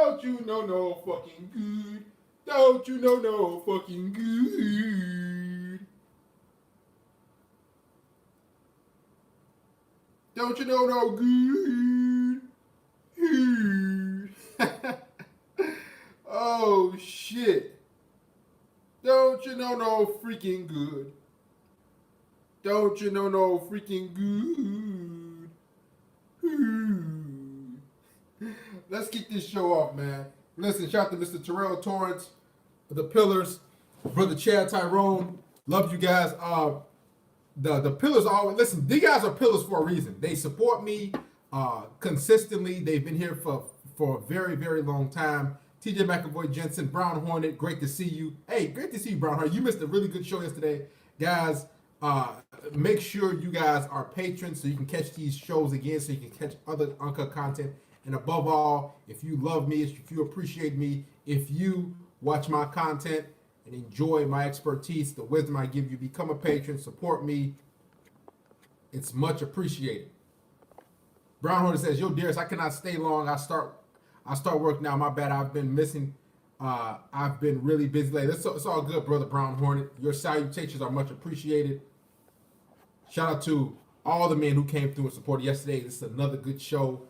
Don't you know no fucking good? Don't you know no fucking good? Don't you know no good? Oh shit. Don't you know no freaking good? Don't you know no freaking good? Let's kick this show off, man. Listen, shout out to Mr. Terrell Torrance, the Pillars, Brother Chad Tyrone. Love you guys. The Pillars always listen. These guys are pillars for a reason. They support me consistently. They've been here for a very, very long time. TJ McAvoy Jensen, Brown Hornet, great to see you. Hey, great to see you, Brown Hornet. You missed a really good show yesterday. Guys, make sure you guys are patrons so you can catch these shows again, so you can catch other uncut content. And above all, if you love me, if you appreciate me, if you watch my content and enjoy my expertise, the wisdom I give you, become a patron, support me. It's much appreciated. Brown Hornet says, yo, Darius, I cannot stay long. I start work now. My bad. I've been missing. I've been really busy lately. It's all good, brother Brown Hornet. Your salutations are much appreciated. Shout out to all the men who came through and supported yesterday. This is another good show.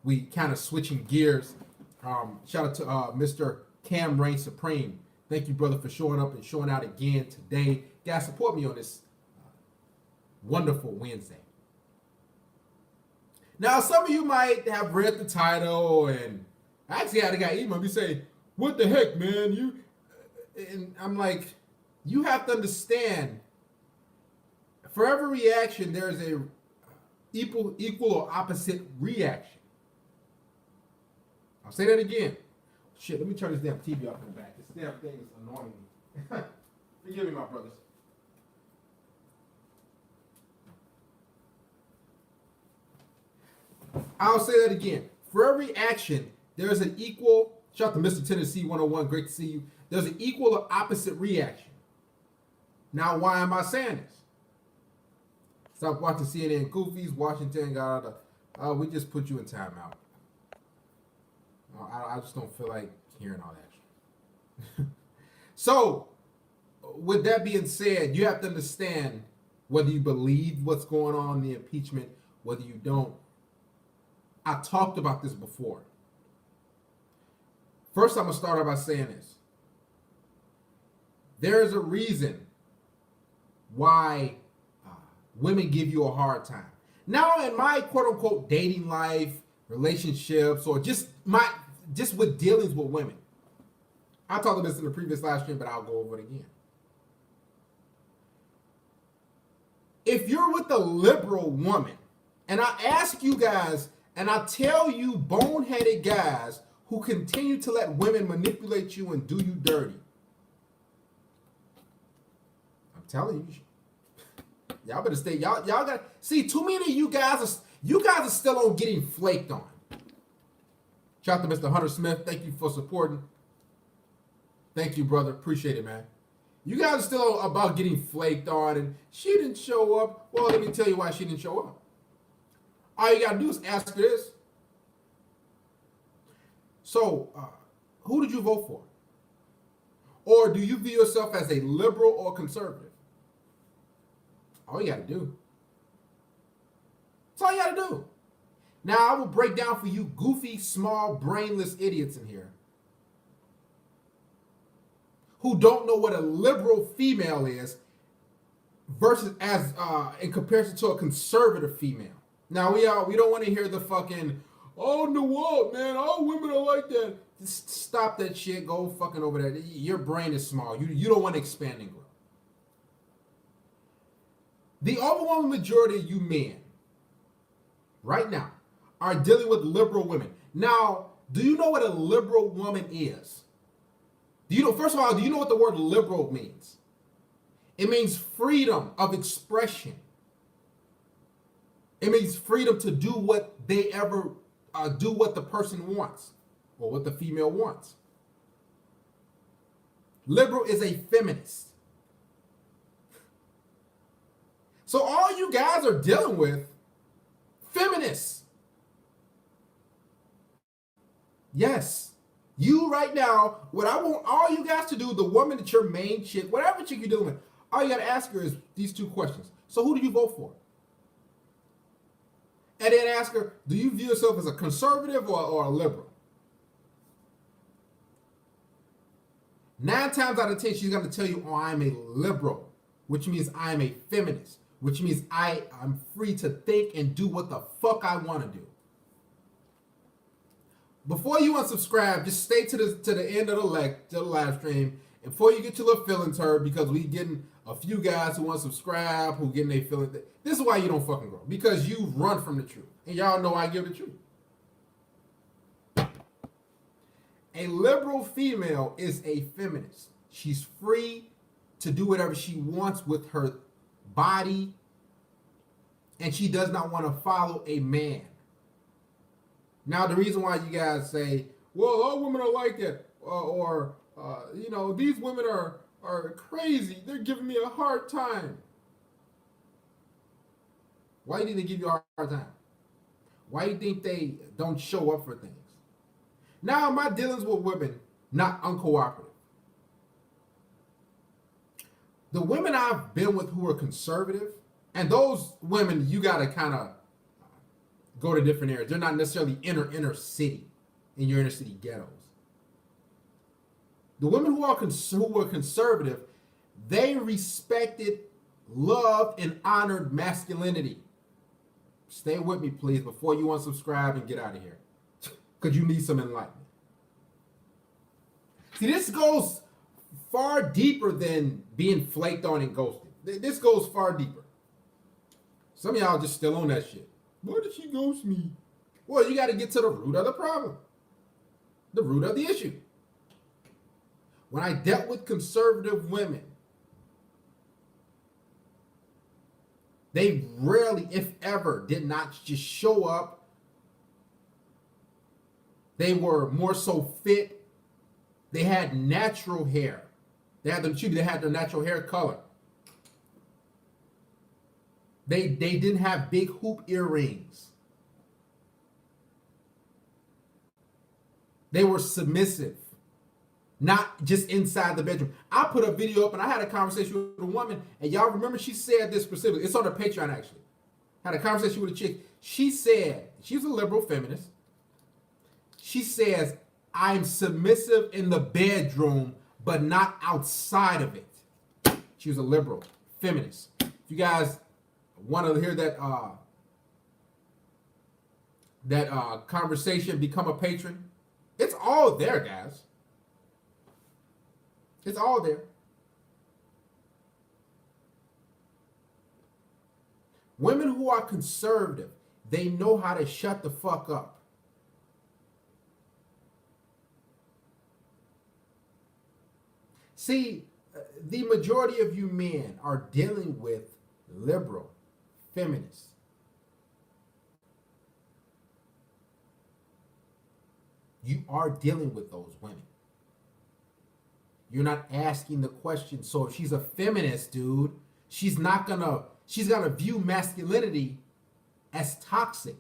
We kind of switching gears. Shout out to Mr. Cam Reign Supreme. Thank you, brother, for showing up and showing out again today. Guys, support me on this wonderful Wednesday. Now, some of you might have read the title, and I actually had a guy email me say, "What the heck, man? You?" And I'm like, you have to understand. For every reaction, there's a equal or opposite reaction. I'll say that again. Shit, let me turn this damn TV off in the back. This damn thing is annoying me. Forgive me, my brothers. I'll say that again. For every action, there's an equal, shout out to Mr. Tennessee 101, great to see you. There's an equal or opposite reaction. Now, why am I saying this? Stop watching CNN Goofies, Washington got we just put you in timeout. I just don't feel like hearing all that. So, with that being said, you have to understand whether you believe what's going on in the impeachment, whether you don't. I talked about this before. First, I'm going to start out by saying this. There is a reason why women give you a hard time. Now, in my quote-unquote dating life, relationships, or just with dealings with women. I talked about this in the previous live stream, but I'll go over it again. If you're with a liberal woman, and I ask you guys, and I tell you boneheaded guys who continue to let women manipulate you and do you dirty. I'm telling you, y'all better stay. Y'all got see. Too many of you guys are still on getting flaked on. Shout out to Mr. Hunter Smith. Thank you for supporting. Thank you, brother. Appreciate it, man. You guys are still about getting flaked on, and she didn't show up. Well, let me tell you why she didn't show up. All you gotta do is ask her this. So, who did you vote for? Or do you view yourself as a liberal or conservative? All you gotta do. That's all you gotta do. Now, I will break down for you goofy, small, brainless idiots in here who don't know what a liberal female is versus as in comparison to a conservative female. Now, we don't want to hear the fucking, oh, no what, man, all women are like that. Just stop that shit. Go fucking over there. Your brain is small. You don't want to expand and grow. The overwhelming majority of you men right now are dealing with liberal women. Now, do you know what a liberal woman is? First of all, do you know what the word liberal means? It means freedom of expression. It means freedom to do what they ever do what the person wants or what the female wants. Liberal is a feminist. So all you guys are dealing with, feminists. Yes, You right now, what I want all you guys to do, the woman that your main chick, whatever chick you're doing, all you gotta ask her is these two questions. So who do you vote for? And then ask her, do you view yourself as a conservative or a liberal? 9 times out of 10, she's gonna tell you, oh, I'm a liberal, which means I'm a feminist, which means I'm free to think and do what the fuck I want to do. Before you unsubscribe, just stay to the end of the live stream. And before you get your little feelings hurt, because we getting a few guys who unsubscribe, who getting their feelings. This is why you don't fucking grow. Because you run from the truth. And y'all know I give the truth. A liberal female is a feminist. She's free to do whatever she wants with her body. And she does not want to follow a man. Now, the reason why you guys say, well, all women are like that, these women are crazy. They're giving me a hard time. Why do you think they give you a hard time? Why do you think they don't show up for things? Now, my dealings with women, not uncooperative. The women I've been with who are conservative, and those women, you got to kind of go to different areas. They're not necessarily inner city, in your inner city ghettos. The women who were conservative, they respected, loved, and honored masculinity. Stay with me, please, before you unsubscribe and get out of here. Because you need some enlightenment. See, this goes far deeper than being flaked on and ghosted. This goes far deeper. Some of y'all just still on that shit. Why did she ghost me? Well, you got to get to the root of the problem. The root of the issue. When I dealt with conservative women, they rarely, if ever, did not just show up. They were more so fit. They had natural hair. They had their natural hair color. They didn't have big hoop earrings. They were submissive, not just inside the bedroom. I put a video up and I had a conversation with a woman, and y'all remember she said this specifically. It's on her Patreon, actually. Had a conversation with a chick. She said, she's a liberal feminist. She says, I'm submissive in the bedroom, but not outside of it. She was a liberal feminist. If you guys want to hear that conversation, become a patron. It's all there, guys. It's all there. Women who are conservative, they know how to shut the fuck up. See, the majority of you men are dealing with liberal feminists. You are dealing with those women. You're not asking the question. So if she's a feminist, dude, she's gonna view masculinity as toxic.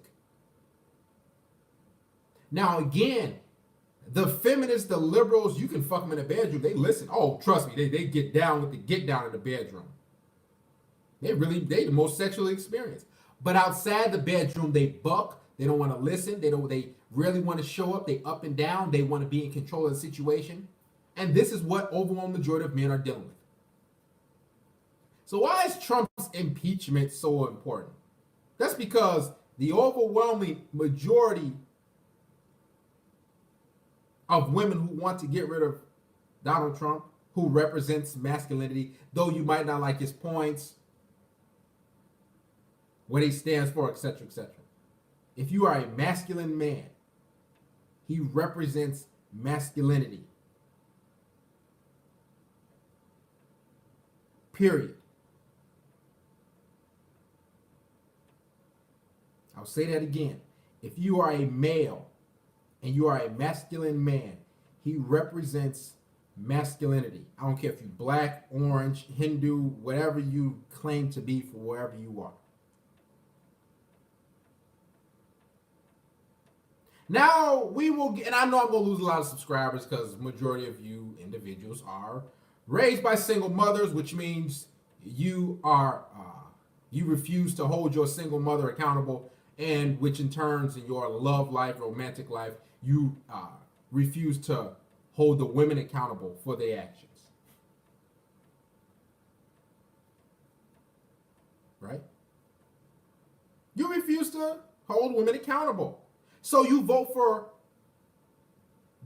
Now again, the feminists, the liberals, you can fuck them in the bedroom. They listen. Oh, trust me, they get down with the get down in the bedroom. They the most sexually experienced. But outside the bedroom, they buck. They don't want to listen. They really want to show up. They up and down. They want to be in control of the situation. And this is what overwhelming majority of men are dealing with. So why is Trump's impeachment so important? That's because the overwhelming majority of women who want to get rid of Donald Trump, who represents masculinity, though you might not like his points, what he stands for, etc., etc. If you are a masculine man, he represents masculinity. Period. I'll say that again. If you are a male and you are a masculine man, he represents masculinity. I don't care if you're black, orange, Hindu, whatever you claim to be for wherever you are. Now we will get, and I know I'm going to lose a lot of subscribers because majority of you individuals are raised by single mothers, which means you refuse to hold your single mother accountable, and which in turns in your love life, romantic life, you refuse to hold the women accountable for their actions. Right? You refuse to hold women accountable. So you vote for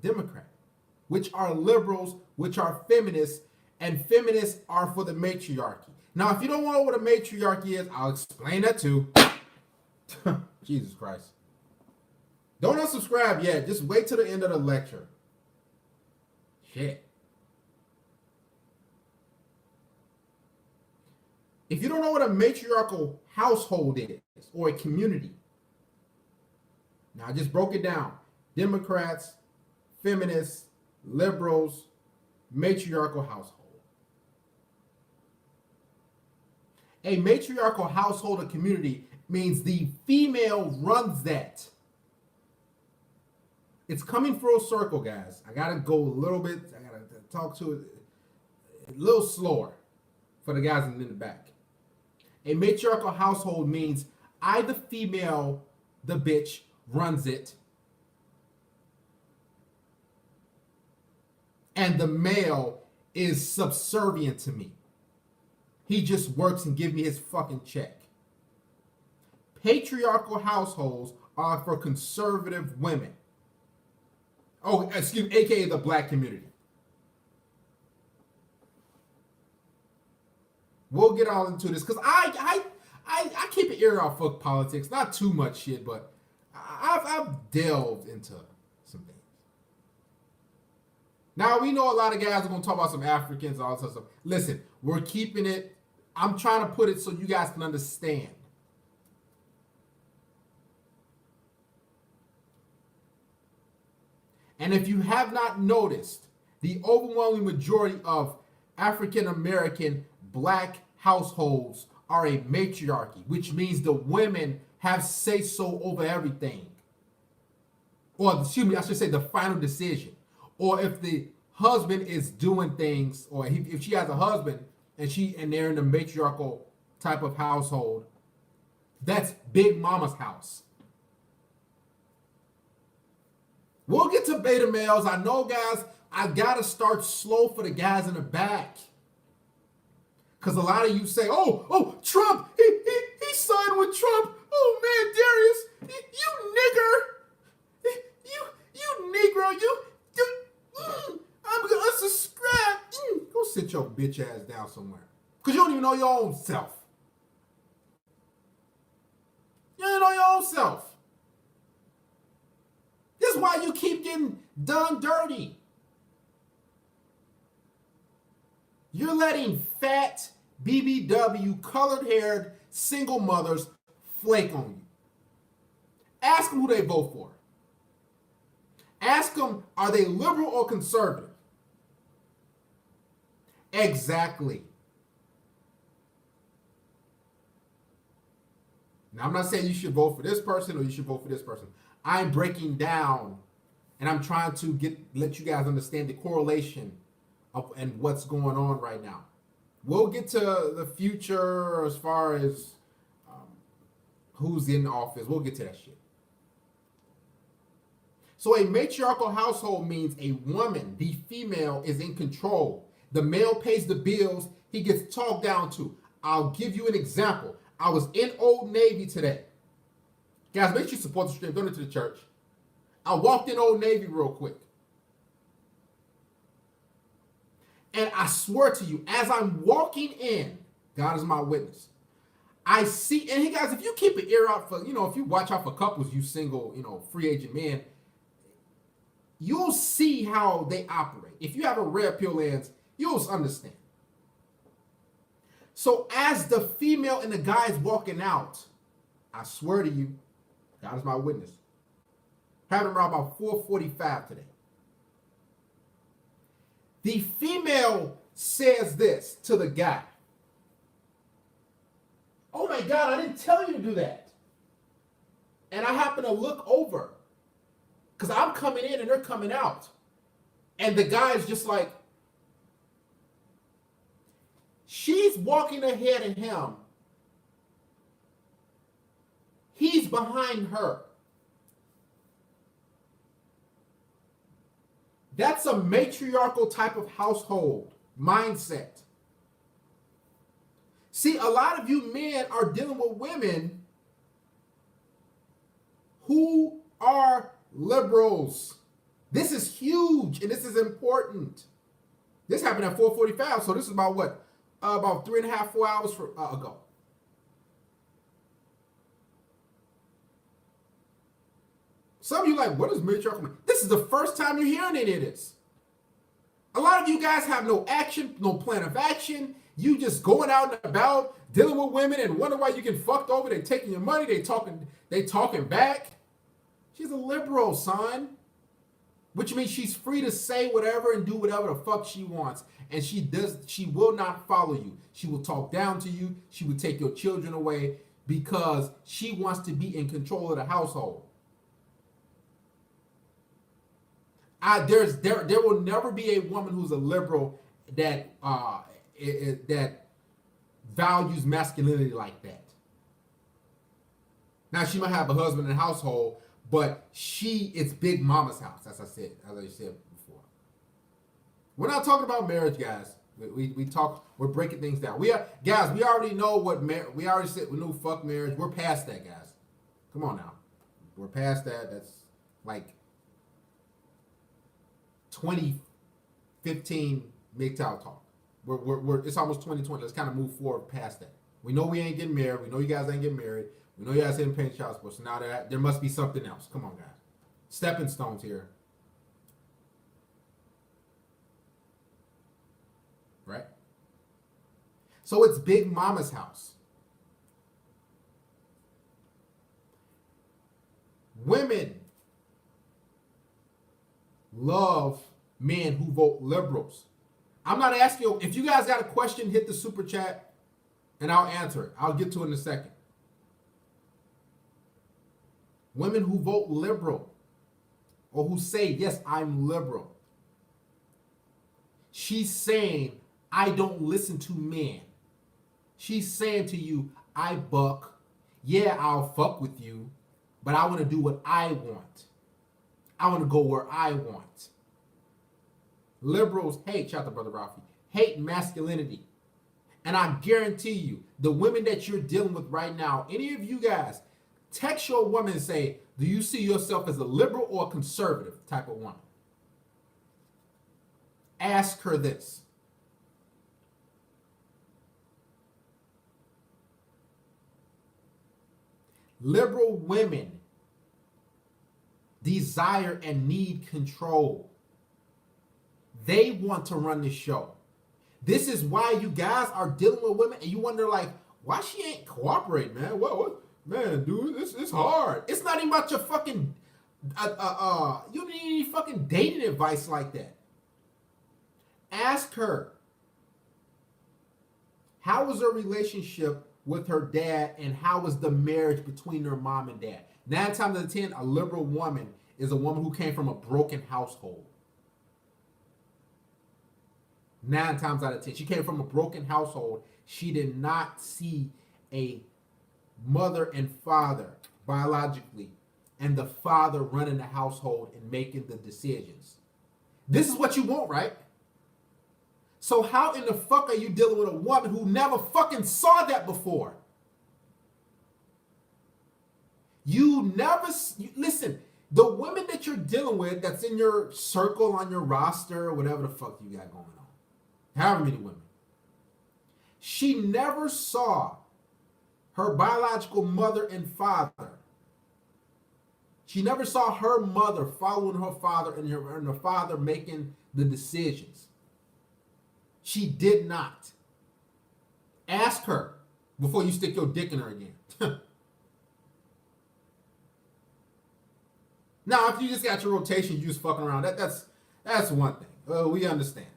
Democrat, which are liberals, which are feminists, and feminists are for the matriarchy. Now, if you don't know what a matriarchy is, I'll explain that too. Jesus Christ. Don't unsubscribe yet. Just wait till the end of the lecture. Shit. If you don't know what a matriarchal household is, or a community, now I just broke it down. Democrats, feminists, liberals, matriarchal household. A matriarchal household or community means the female runs that. It's coming full circle, guys. I gotta go a little bit, I gotta talk to it a little slower for the guys in the back. A matriarchal household means I, the female, the bitch, runs it, and the male is subservient to me. He just works and gives me his fucking check. Patriarchal households are for conservative women. Oh, excuse me, aka the black community. We'll get all into this because I keep an ear out for politics. Not too much shit, but I've delved into some things. Now, we know a lot of guys are going to talk about some Africans and all this stuff. Listen, we're keeping it. I'm trying to put it so you guys can understand. And if you have not noticed, the overwhelming majority of African American black households are a matriarchy, which means the women have say-so over everything. Or, excuse me, I should say the final decision. Or if the husband is doing things, or if she has a husband and they're in a matriarchal type of household, that's Big Mama's house. We'll get to beta males. I know, guys, I gotta start slow for the guys in the back. Because a lot of you say, oh, Trump, he signed with Trump. Oh, man, Darius, you nigger. You negro, I'm going to unsubscribe. Go sit your bitch ass down somewhere. Because you don't even know your own self. You don't know your own self. This is why you keep getting done dirty. You're letting fat, BBW, colored-haired, single mothers flake on you. Ask them who they vote for. Ask them, are they liberal or conservative? Exactly. Now, I'm not saying you should vote for this person or you should vote for this person. I'm breaking down and I'm trying to let you guys understand the correlation of and what's going on right now. We'll get to the future as far as who's in office. We'll get to that shit. So a matriarchal household means a woman, the female, is in control. The male pays the bills. He gets talked down to. I'll give you an example. I was in Old Navy today. Guys, make sure you support the stream. Donate to the church. I walked in Old Navy real quick. And I swear to you, as I'm walking in, God is my witness, I see, and hey guys, if you keep an ear out for, if you watch out for couples, you single, free agent men, you'll see how they operate. If you have a red pill lens, you'll understand. So as the female and the guy is walking out, I swear to you, God is my witness, happened around about 4:45 today. The female says this to the guy. Oh my God, I didn't tell you to do that. And I happen to look over. Because I'm coming in and they're coming out. And the guy is just like, she's walking ahead of him. He's behind her. That's a matriarchal type of household mindset. See, a lot of you men are dealing with women who are liberals. This is huge and this is important. This happened at 4:45, so this is about what? About 3.5, 4 hours ago. Some of you like, what is matriarchal? This is the first time you're hearing any of this. A lot of you guys have no action, no plan of action. You just going out and about, dealing with women and wonder why you get fucked over. They taking your money, they talking back. She's a liberal, son. Which means she's free to say whatever and do whatever the fuck she wants. And she will not follow you. She will talk down to you. She will take your children away because she wants to be in control of the household. There will never be a woman who's a liberal that that values masculinity like that. Now she might have a husband in the household, but it's Big Mama's house, as I said before. We're not talking about marriage, guys. We're breaking things down. We already know we already said we knew fuck marriage. We're past that, guys. Come on now. We're past that. That's like 2015 MGTOW talk. It's almost 2020. Let's kind of move forward past that. We know we ain't getting married. We know you guys ain't getting married. We know you guys ain't paying child support. So now there must be something else. Come on, guys. Stepping stones here. Right? So it's Big Mama's house. Women love men who vote liberals. I'm not asking you, if you guys got a question, hit the super chat and I'll answer it. I'll get to it in a second. Women who vote liberal or who say, yes, I'm liberal. She's saying, I don't listen to men. She's saying to you, I buck. Yeah, I'll fuck with you, but I want to do what I want. I want to go where I want. Liberals hate, shout out to Brother Ralphie, hate masculinity. And I guarantee you, the women that you're dealing with right now, any of you guys, text your woman and say, do you see yourself as a liberal or a conservative type of woman? Ask her this. Liberal women desire and need control. They want to run the show. This is why you guys are dealing with women and you wonder like, why she ain't cooperating, man? What? Man, dude, it's hard. It's not even about your fucking, you don't need any fucking dating advice like that. Ask her, how was her relationship with her dad and how was the marriage between her mom and dad? 9 times out of 10, a liberal woman is a woman who came from a broken household. 9 times out of 10. She came from a broken household. She did not see a mother and father biologically and the father running the household and making the decisions. This is what you want, right? So how in the fuck are you dealing with a woman who never fucking saw that before? Listen, the women that you're dealing with that's in your circle, on your roster, or whatever the fuck you got going on, however many women, she never saw her biological mother and father. She never saw her mother following her father and her father making the decisions. She did not. Ask her before you stick your dick in her again. Now, if you just got your rotation, you just fucking around. That's one thing. We understand.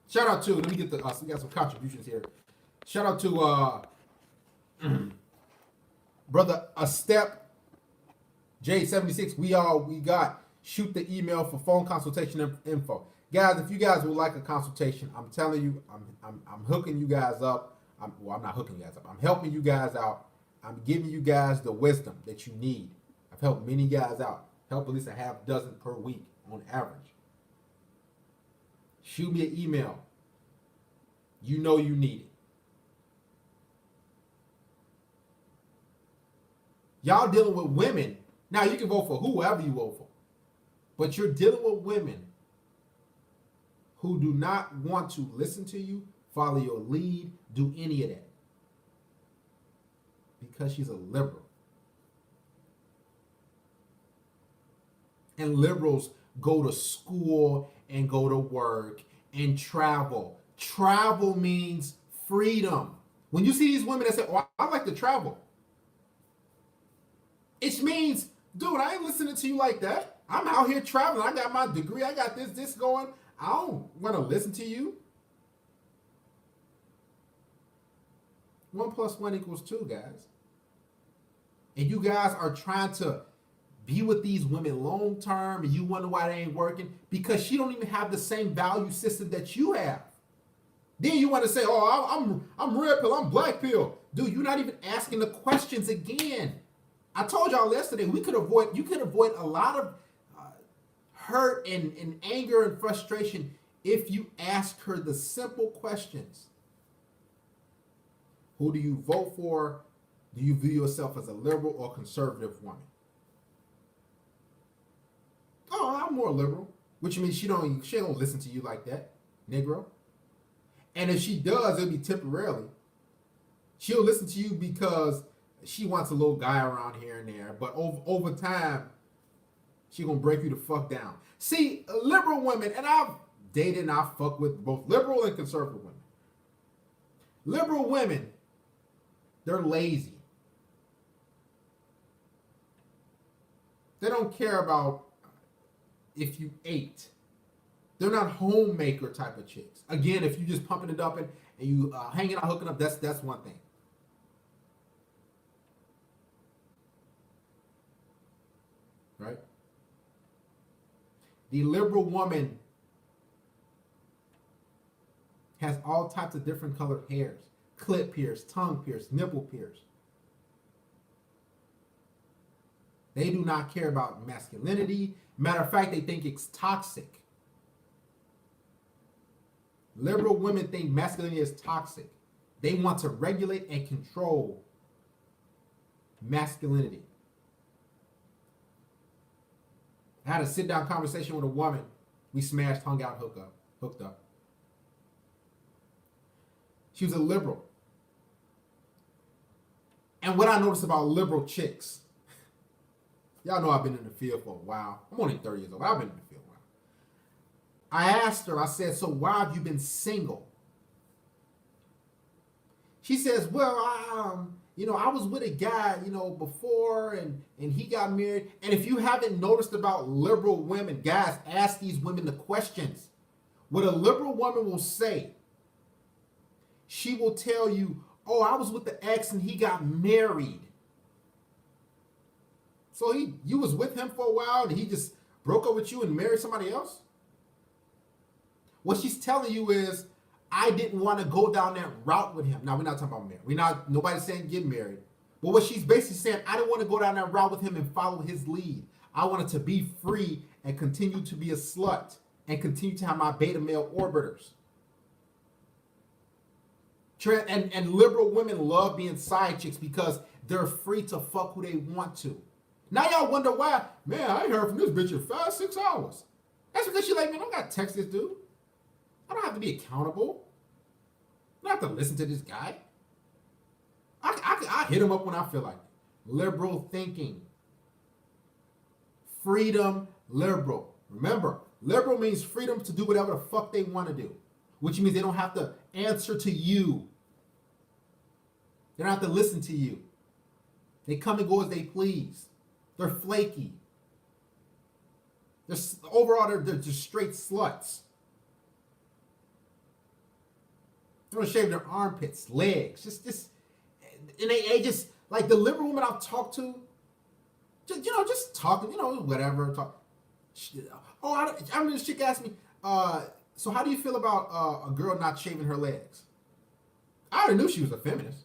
Shout out to, let me get we got some contributions here. Shout out to brother A Step J76. We got shoot the email for phone consultation info. Guys, if you guys would like a consultation, I'm telling you, I'm hooking you guys up. I'm not hooking you guys up. I'm helping you guys out. I'm giving you guys the wisdom that you need. I've helped many guys out. Help at least a half dozen per week on average. Shoot me an email. You know you need it. Y'all dealing with women. Now you can vote for whoever you vote for. But you're dealing with women who do not want to listen to you, follow your lead, do any of that. Because she's a liberal. And liberals go to school and go to work and travel. Travel means freedom. When you see these women that say, oh, I like to travel, it means, dude, I ain't listening to you like that. I'm out here traveling. I got my degree. I got this going. I don't want to listen to you. 1 + 1 = 2, guys. And you guys are trying to be with these women long term, and you wonder why they ain't working, because she don't even have the same value system that you have. Then you want to say, oh, I'm red pill, I'm black pill. Dude, you're not even asking the questions again. I told y'all yesterday, you could avoid a lot of hurt and anger and frustration if you ask her the simple questions. Who do you vote for? Do you view yourself as a liberal or conservative woman? Oh, I'm more liberal, which means she don't listen to you like that, Negro. And if she does, it'll be temporarily. She'll listen to you because she wants a little guy around here and there, but over time, she gonna break you the fuck down. See, liberal women, and I've dated and I've fucked with both liberal and conservative women. Liberal women, they're lazy. They don't care about if you ate. They're not homemaker type of chicks. Again, if you just pumping it up and you hanging out, hooking up, that's one thing. Right? The liberal woman has all types of different colored hairs. Clit pierced, tongue pierced, nipple pierced. They do not care about masculinity. Matter of fact, they think it's toxic. Liberal women think masculinity is toxic. They want to regulate and control masculinity. I had a sit-down conversation with a woman. We smashed, hung out, hooked up. She was a liberal. And what I noticed about liberal chicks, y'all know I've been in the field for a while. I'm only 30 years old, but I've been in the field a while. I asked her, I said, so why have you been single? She says, well, I was with a guy, before and he got married. And if you haven't noticed about liberal women, guys, ask these women the questions. What a liberal woman will say, she will tell you, oh, I was with the ex and he got married. So you was with him for a while and he just broke up with you and married somebody else? What she's telling you is, I didn't want to go down that route with him. Now, we're not talking about marriage. Nobody's saying get married. But what she's basically saying, I didn't want to go down that route with him and follow his lead. I wanted to be free and continue to be a slut and continue to have my beta male orbiters. And liberal women love being side chicks because they're free to fuck who they want to. Now y'all wonder why, man, I ain't heard from this bitch in 5-6 hours. That's because she's like, man, I don't got to text this dude. I don't have to be accountable. I don't have to listen to this guy. I hit him up when I feel like it. Liberal thinking. Freedom, liberal. Remember, liberal means freedom to do whatever the fuck they want to do, which means they don't have to answer to you. They don't have to listen to you. They come and go as they please. They're flaky. They're just straight sluts. They don't shave their armpits, legs, and they just, like the liberal woman I've talked to, just talking, whatever. Oh, I remember this chick asked me, so how do you feel about a girl not shaving her legs? I already knew she was a feminist.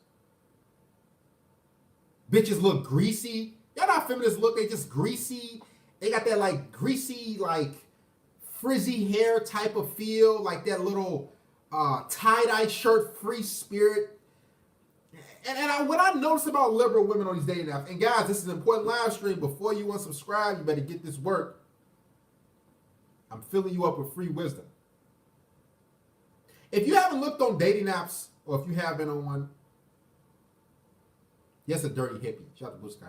Bitches look greasy. Y'all know how feminists look? They just greasy. They got that like greasy, like frizzy hair type of feel, like that little tie-dye shirt, free spirit. And what I noticed about liberal women on these dating apps, and guys, this is an important live stream. Before you unsubscribe, you better get this work. I'm filling you up with free wisdom. If you haven't looked on dating apps, or if you have been on one, yes, a dirty hippie. Shout out to Blue Sky.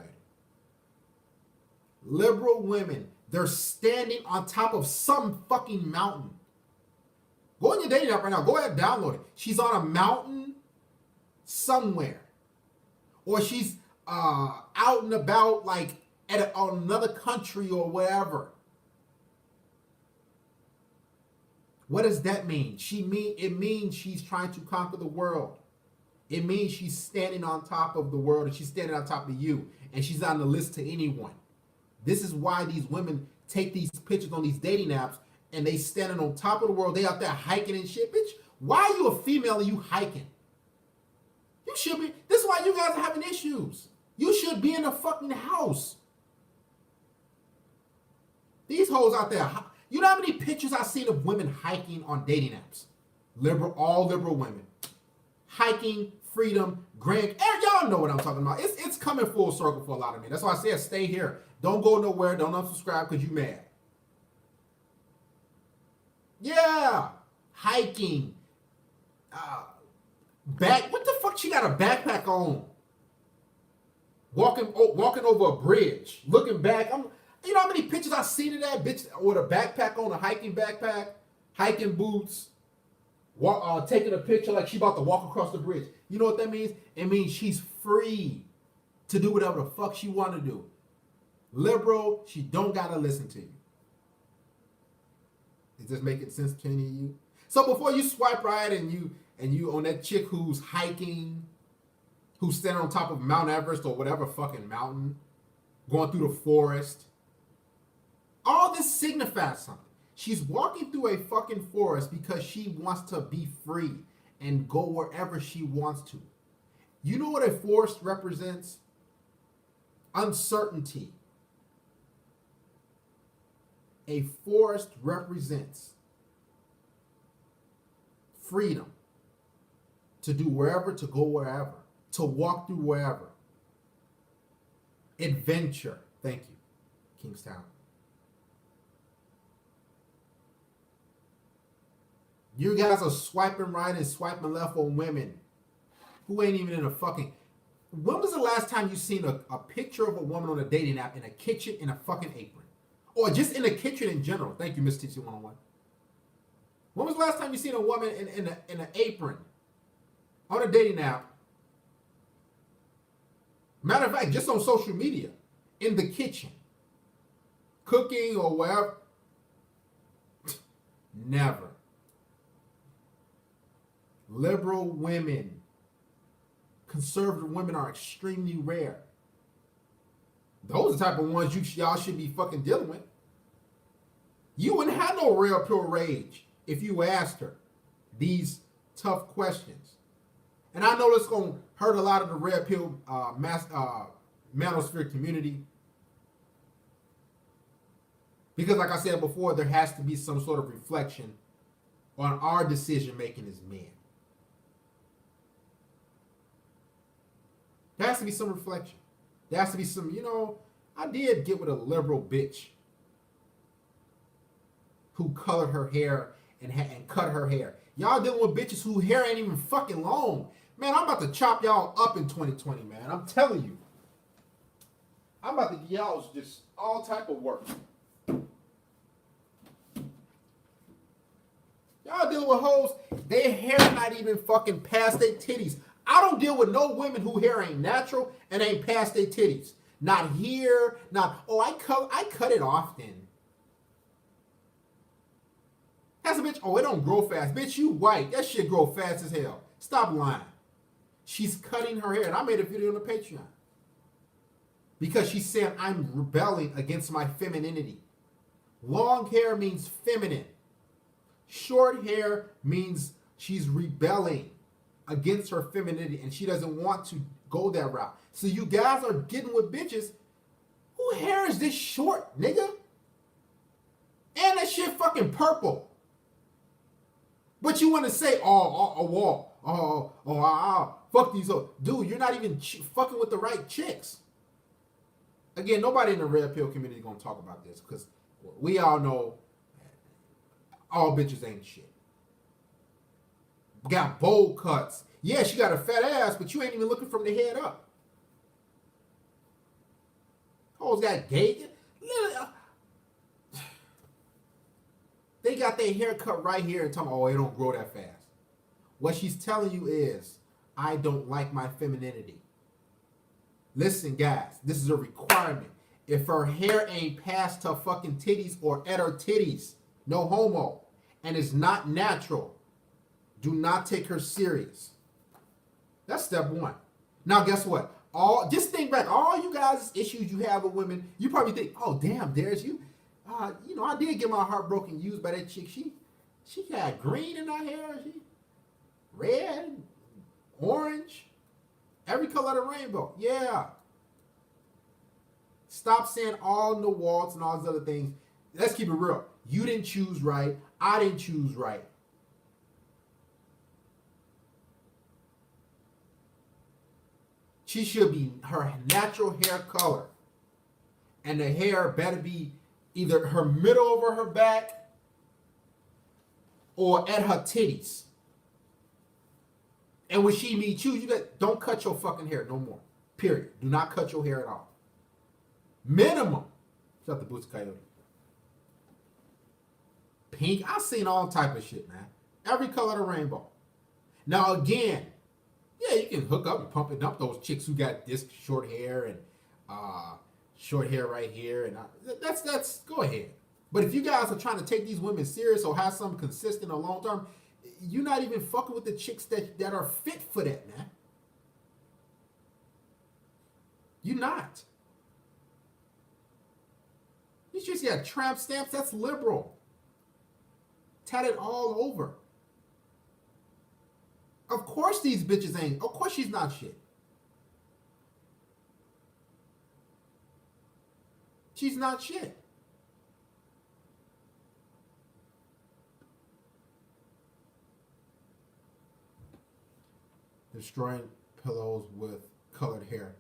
Liberal women, they're standing on top of some fucking mountain. Go on your dating app right now. Go ahead and download it. She's on a mountain somewhere. Or she's out and about like at another country or whatever. What does that mean? It means she's trying to conquer the world. It means she's standing on top of the world, and she's standing on top of you, and she's on the list to anyone. This is why these women take these pictures on these dating apps, and they standing on top of the world. They out there hiking and shit. Bitch, why are you a female and you hiking? You should be. This is why you guys are having issues. You should be in a fucking house. These hoes out there. You know how many pictures I've seen of women hiking on dating apps? All liberal women. Hiking, freedom, y'all know what I'm talking about. It's coming full circle for a lot of me. That's why I said stay here. Don't go nowhere. Don't unsubscribe because you mad. Yeah. Hiking. What the fuck she got a backpack on? Walking over a bridge. Looking back. You know how many pictures I've seen of that bitch with a backpack on, a hiking backpack, hiking boots, taking a picture like she about to walk across the bridge. You know what that means? It means she's free to do whatever the fuck she want to do. Liberal, she don't gotta listen to you. Is this making sense to any of you? So before you swipe right and you on that chick who's hiking, who's standing on top of Mount Everest or whatever fucking mountain, going through the forest, all this signifies something. She's walking through a fucking forest because she wants to be free and go wherever she wants to. You know what a forest represents? Uncertainty. A forest represents freedom to do wherever, to go wherever, to walk through wherever. Adventure. Thank you, Kingstown. You guys are swiping right and swiping left on women who ain't even in a fucking... When was the last time you seen a picture of a woman on a dating app in a kitchen in a fucking apron? Or just in a kitchen in general? Thank you, Miss TC 101. When was the last time you seen a woman in an apron on a dating app? Matter of fact, just on social media, in the kitchen, cooking or wherever. Never. Liberal women, conservative women are extremely rare. Those are the type of ones y'all should be fucking dealing with. You wouldn't have no real pure rage if you asked her these tough questions. And I know it's going to hurt a lot of the red pill manosphere community. Because like I said before, there has to be some sort of reflection on our decision making as men. There has to be some reflection. There has to be some, I did get with a liberal bitch who colored her hair and cut her hair. Y'all dealing with bitches whose hair ain't even fucking long. Man, I'm about to chop y'all up in 2020, man. I'm telling you. I'm about to give y'all just all type of work. Y'all dealing with hoes, their hair not even fucking past their titties. I don't deal with no women who hair ain't natural and ain't past their titties. Not here, I cut it often. That's a bitch, it don't grow fast. Bitch, you white. That shit grow fast as hell. Stop lying. She's cutting her hair, and I made a video on the Patreon. Because she said I'm rebelling against my femininity. Long hair means feminine. Short hair means she's rebelling against her femininity and she doesn't want to go that route. So you guys are getting with bitches who hair is this short, nigga? And that shit fucking purple. But you want to say, fuck these hoes. Dude, you're not even fucking with the right chicks. Again, nobody in the red pill community is going to talk about this because we all know all bitches ain't shit. Got bowl cuts. Yeah, she got a fat ass, but you ain't even looking from the head up. Hoes got gay. They got their hair cut right here and talking, oh, it don't grow that fast. What she's telling you is, I don't like my femininity. Listen, guys, this is a requirement. If her hair ain't past her fucking titties or at her titties, no homo, and it's not natural, do not take her serious. That's step one. Now, guess what? Just think back, all you guys' issues you have with women, you probably think, oh, damn, there's you. I did get my heart broken used by that chick. She had green in her hair. She red, orange, every color of the rainbow. Yeah. Stop saying all no waltz and all these other things. Let's keep it real. You didn't choose right. I didn't choose right. She should be her natural hair color. And the hair better be either her middle over her back or at her titties. And when she meets you, don't cut your fucking hair no more. Period. Do not cut your hair at all. Minimum. Shut the boots, coyote. Pink. I've seen all type of shit, man. Every color of the rainbow. Now again, yeah, you can hook up and pump and dump those chicks who got this short hair and short hair right here, and that's go ahead. But if you guys are trying to take these women serious or have some consistent or long term, you're not even fucking with the chicks that are fit for that, man. You're not. These chicks got tramp stamps. That's liberal. Tatted all over. Of course these bitches ain't. Of course she's not shit. She's not shit. Destroying pillows with colored hair.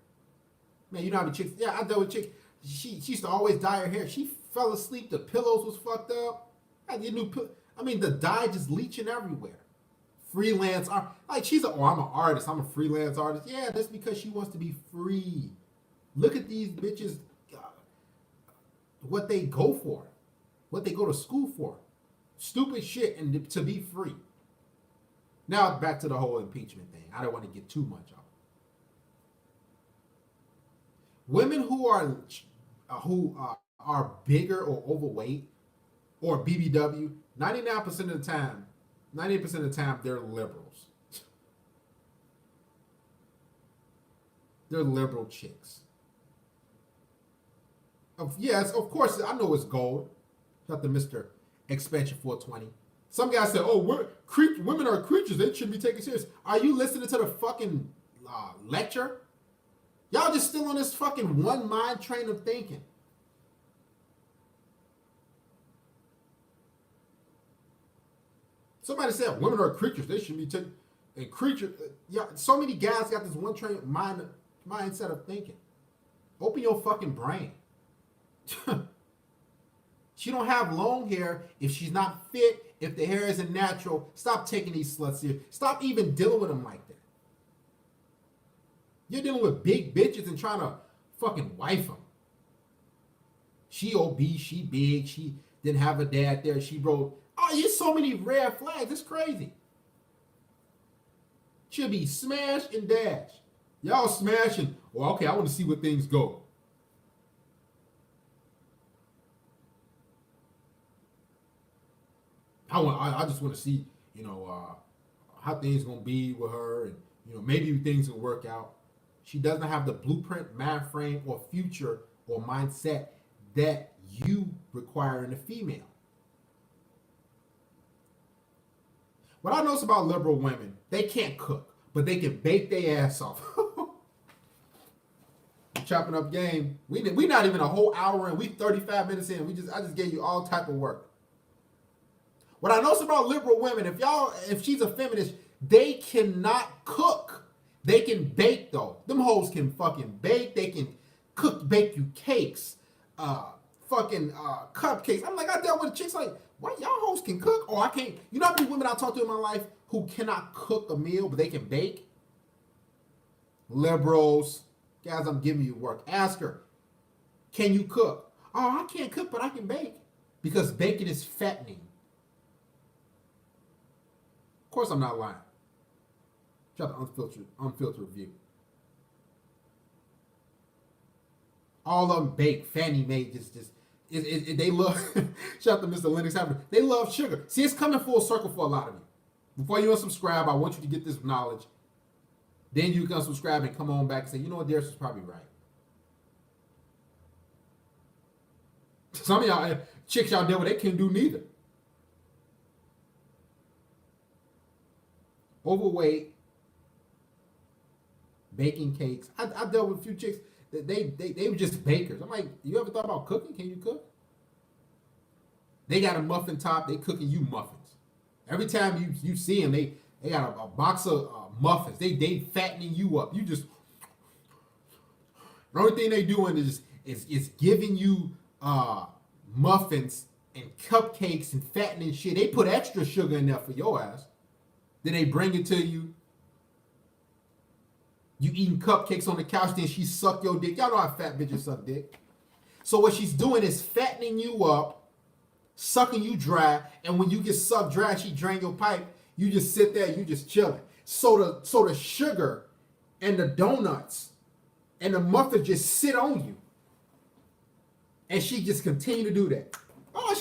Man, you know how many chicks? Yeah, I dealt with chicks. She used to always dye her hair. She fell asleep. The pillows was fucked up. The dye just leaching everywhere. Freelance art. Like I'm an artist. I'm a freelance artist. Yeah, that's because she wants to be free. Look at these bitches. What they go for. What they go to school for. Stupid shit and to be free. Now back to the whole impeachment thing. I don't want to get too much off. Women who are bigger or overweight or BBW, 99% of the time, 90% of the time, they're liberals. They're liberal chicks. Yes, of course, I know it's gold. Not the Mr. Expansion 420. Some guys say, oh, women are creatures. They shouldn't be taken serious. Are you listening to the fucking lecture? Y'all just still on this fucking one mind train of thinking. Somebody said women are creatures. They shouldn't be taken. And creature, yeah. So many guys got this one train mindset of thinking. Open your fucking brain. She don't have long hair if she's not fit. If the hair isn't natural, stop taking these sluts here. Stop even dealing with them like that. You're dealing with big bitches and trying to fucking wife them. She obese, she big, she didn't have a dad there. She wrote, oh, there's so many red flags. It's crazy. She'll be smashed and dashed. Y'all smashing. Well, okay, I want to see where things go. I just want to see, how things gonna be with her, and maybe things will work out. She doesn't have the blueprint, mind frame, or future or mindset that you requiring a female. What I notice about liberal women, they can't cook, but they can bake their ass off. Chopping up game. We not even a whole hour in. We 35 minutes in. I just gave you all type of work. What I notice about liberal women, if she's a feminist, they cannot cook. They can bake though. Them hoes can fucking bake. They can bake you cakes, cupcakes. I'm like, I dealt with chicks like, why y'all hoes can cook? Oh, I can't. You know how many women I talked to in my life who cannot cook a meal, but they can bake? Liberals. Guys, I'm giving you work. Ask her, can you cook? Oh, I can't cook, but I can bake. Because baking is fattening. Of course I'm not lying. Try the unfiltered view. All of them bake. Fannie Mae they love, shout out to Mr. Lennox Happer. They love sugar. See, it's coming full circle for a lot of you. Before you unsubscribe, I want you to get this knowledge. Then you can subscribe and come on back and say, you know what, Darius was probably right. Some of y'all chicks y'all deal with, they can't do neither. Overweight, baking cakes. I dealt with a few chicks that they were just bakers. I'm like, you ever thought about cooking? Can you cook? They got a muffin top. They cooking you muffins. Every time you see them, they got a box of muffins. They fattening you up. You just, the only thing they doing is giving you muffins and cupcakes and fattening shit. They put extra sugar in there for your ass. Then they bring it to you. You eating cupcakes on the couch, then she suck your dick. Y'all know how fat bitches suck dick. So what she's doing is fattening you up, sucking you dry, and when you get sucked dry, she drain your pipe. You just sit there, you just chilling. So the sugar and the donuts and the muffins just sit on you. And she just continue to do that. Oh,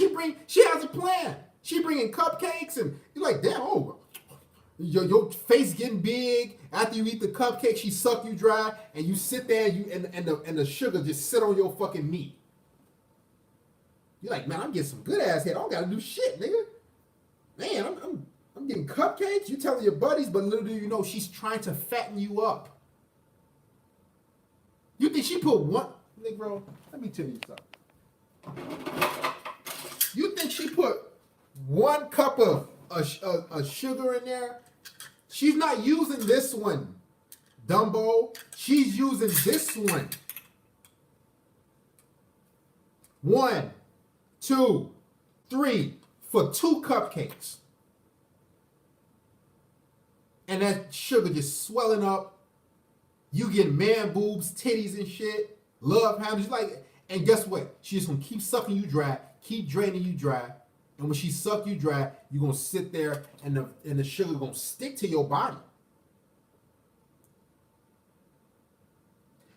she has a plan. She bringing cupcakes and you're like, damn, oh, your face getting big. After you eat the cupcake, she suck you dry, and you sit there and the sugar just sit on your fucking meat. You're like, man, I'm getting some good ass head. I don't gotta do shit, nigga. Man, I'm getting cupcakes. You telling your buddies, but little do you know, she's trying to fatten you up. You think she put one, nigga, bro? Let me tell you something. You think she put 1 cup of sugar in there? She's not using this one, Dumbo. She's using this one. 1, 2, 3 for 2 cupcakes. And that sugar just swelling up. You get man boobs, titties and shit. Love handles. Like, and guess what? She's just gonna keep sucking you dry, keep draining you dry. And when she suck you dry, you're gonna sit there and the sugar gonna stick to your body.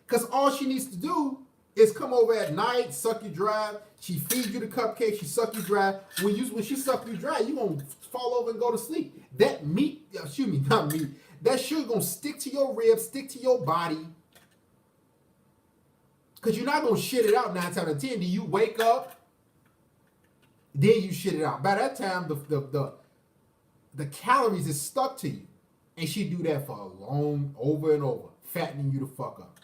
Cause all she needs to do is come over at night, suck you dry. She feeds you the cupcake, she suck you dry. When she suck you dry, you gonna fall over and go to sleep. That meat, not meat. That sugar gonna stick to your ribs, stick to your body. Cause you're not gonna shit it out 9 times out of 10. Do you wake up? Then you shit it out. By that time, the calories is stuck to you. And she do that for a long, over and over, fattening you the fuck up.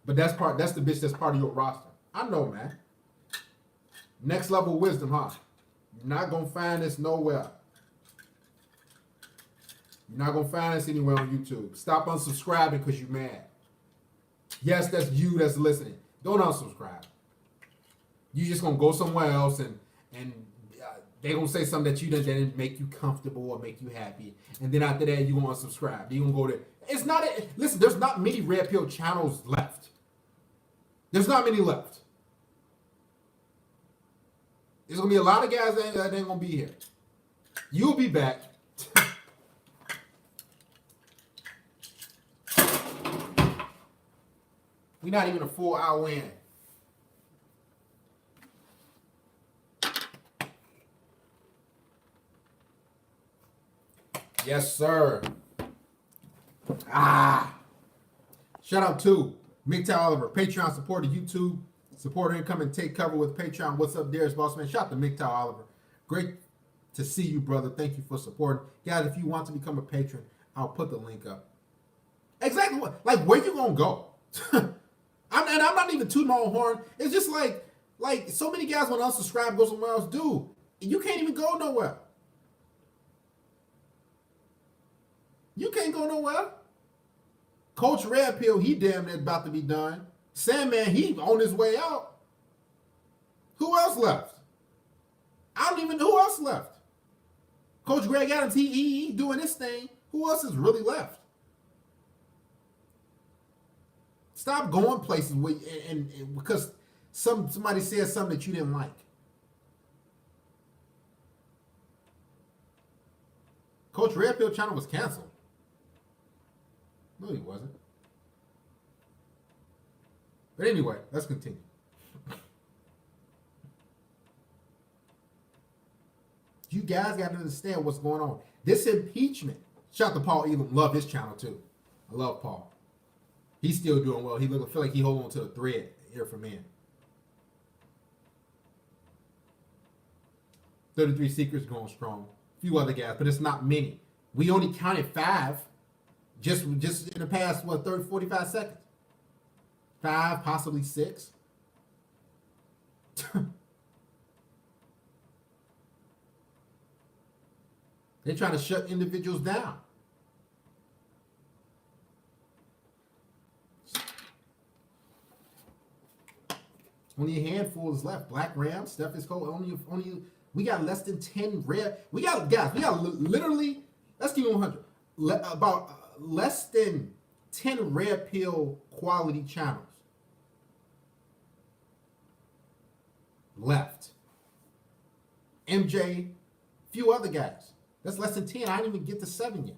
But that's the bitch that's part of your roster. I know, man. Next level wisdom, huh? You're not gonna find this nowhere. You're not gonna find this anywhere on YouTube. Stop unsubscribing because you're mad. Yes, that's you that's listening. Don't unsubscribe. You just gonna go somewhere else and they gonna say something that didn't make you comfortable or make you happy, and then after that you gonna unsubscribe. You gonna go there. It's not. Listen, there's not many red pill channels left. There's not many left. There's gonna be a lot of guys that ain't gonna be here. You'll be back. We're not even a full hour in. Yes, sir. Shout out to MGTOW Oliver, Patreon supporter, YouTube supporter income and take cover with Patreon. What's up, Darius Bossman? Shout out to MGTOW Oliver. Great to see you, brother. Thank you for supporting. Guys, if you want to become a patron, I'll put the link up. Exactly what, like, where you gonna go? I'm not even tooting my own horn. It's just like so many guys want to unsubscribe, go somewhere else. Dude, you can't even go nowhere. You can't go nowhere. Coach Red Pill, he damn near about to be done. Sandman, he on his way out. Who else left? I don't even know who else left. Coach Greg Adams, he doing his thing. Who else is really left? Stop going places where, and because somebody said something that you didn't like. Coach Red Pill channel was canceled. No, he wasn't. But anyway, let's continue. You guys got to understand what's going on. This impeachment. Shout out to Paul Elam. Love his channel too. I love Paul. He's still doing well. He feel like he hold on to a thread here for men. 33 Secrets going strong. A few other guys, but it's not many. We only counted 5 just in the past, 30, 45 seconds. 5, possibly 6. They're trying to shut individuals down. Only a handful is left. Black Ram, Steph is cold. Only we got less than 10 rare. We got literally, let's keep it 100. About less than 10 red pill quality channels left. MJ, few other guys. That's less than 10. I didn't even get to 7 yet.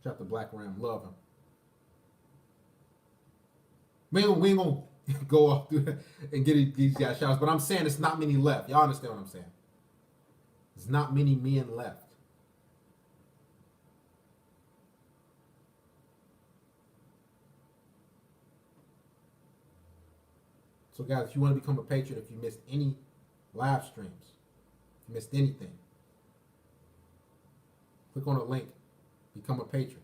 Shout out to Black Ram. Love him. We ain't gonna go off and get these guys shouts, but I'm saying it's not many left. Y'all understand what I'm saying? There's not many men left. So guys, if you want to become a patron, if you missed any live streams, if you missed anything, click on the link, become a patron.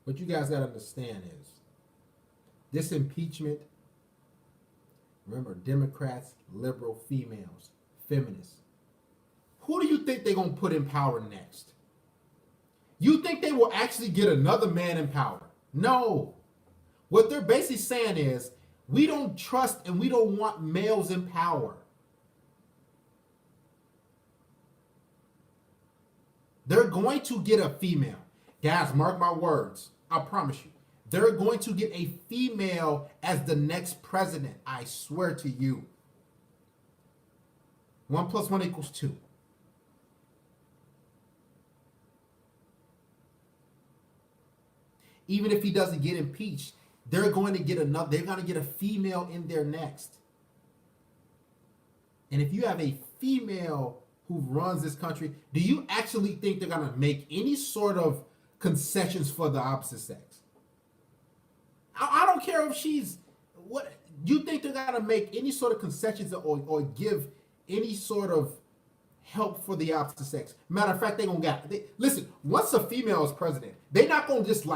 What you guys got to understand is this impeachment, remember, Democrats, liberal females, feminists. Who do you think they're going to put in power next? You think they will actually get another man in power? No. What they're basically saying is, we don't trust and we don't want males in power. They're going to get a female. Guys, mark my words. I promise you. They're going to get a female as the next president. I swear to you. 1 + 1 = 2. Even if he doesn't get impeached, they're going to get another. They're going to get a female in there next. And if you have a female who runs this country, do you actually think they're going to make any sort of concessions for the opposite sex? I don't care if she's what. You think they're going to make any sort of concessions or give any sort of help for the opposite sex? Matter of fact, they're going to listen. Once a female is president, they're not going to just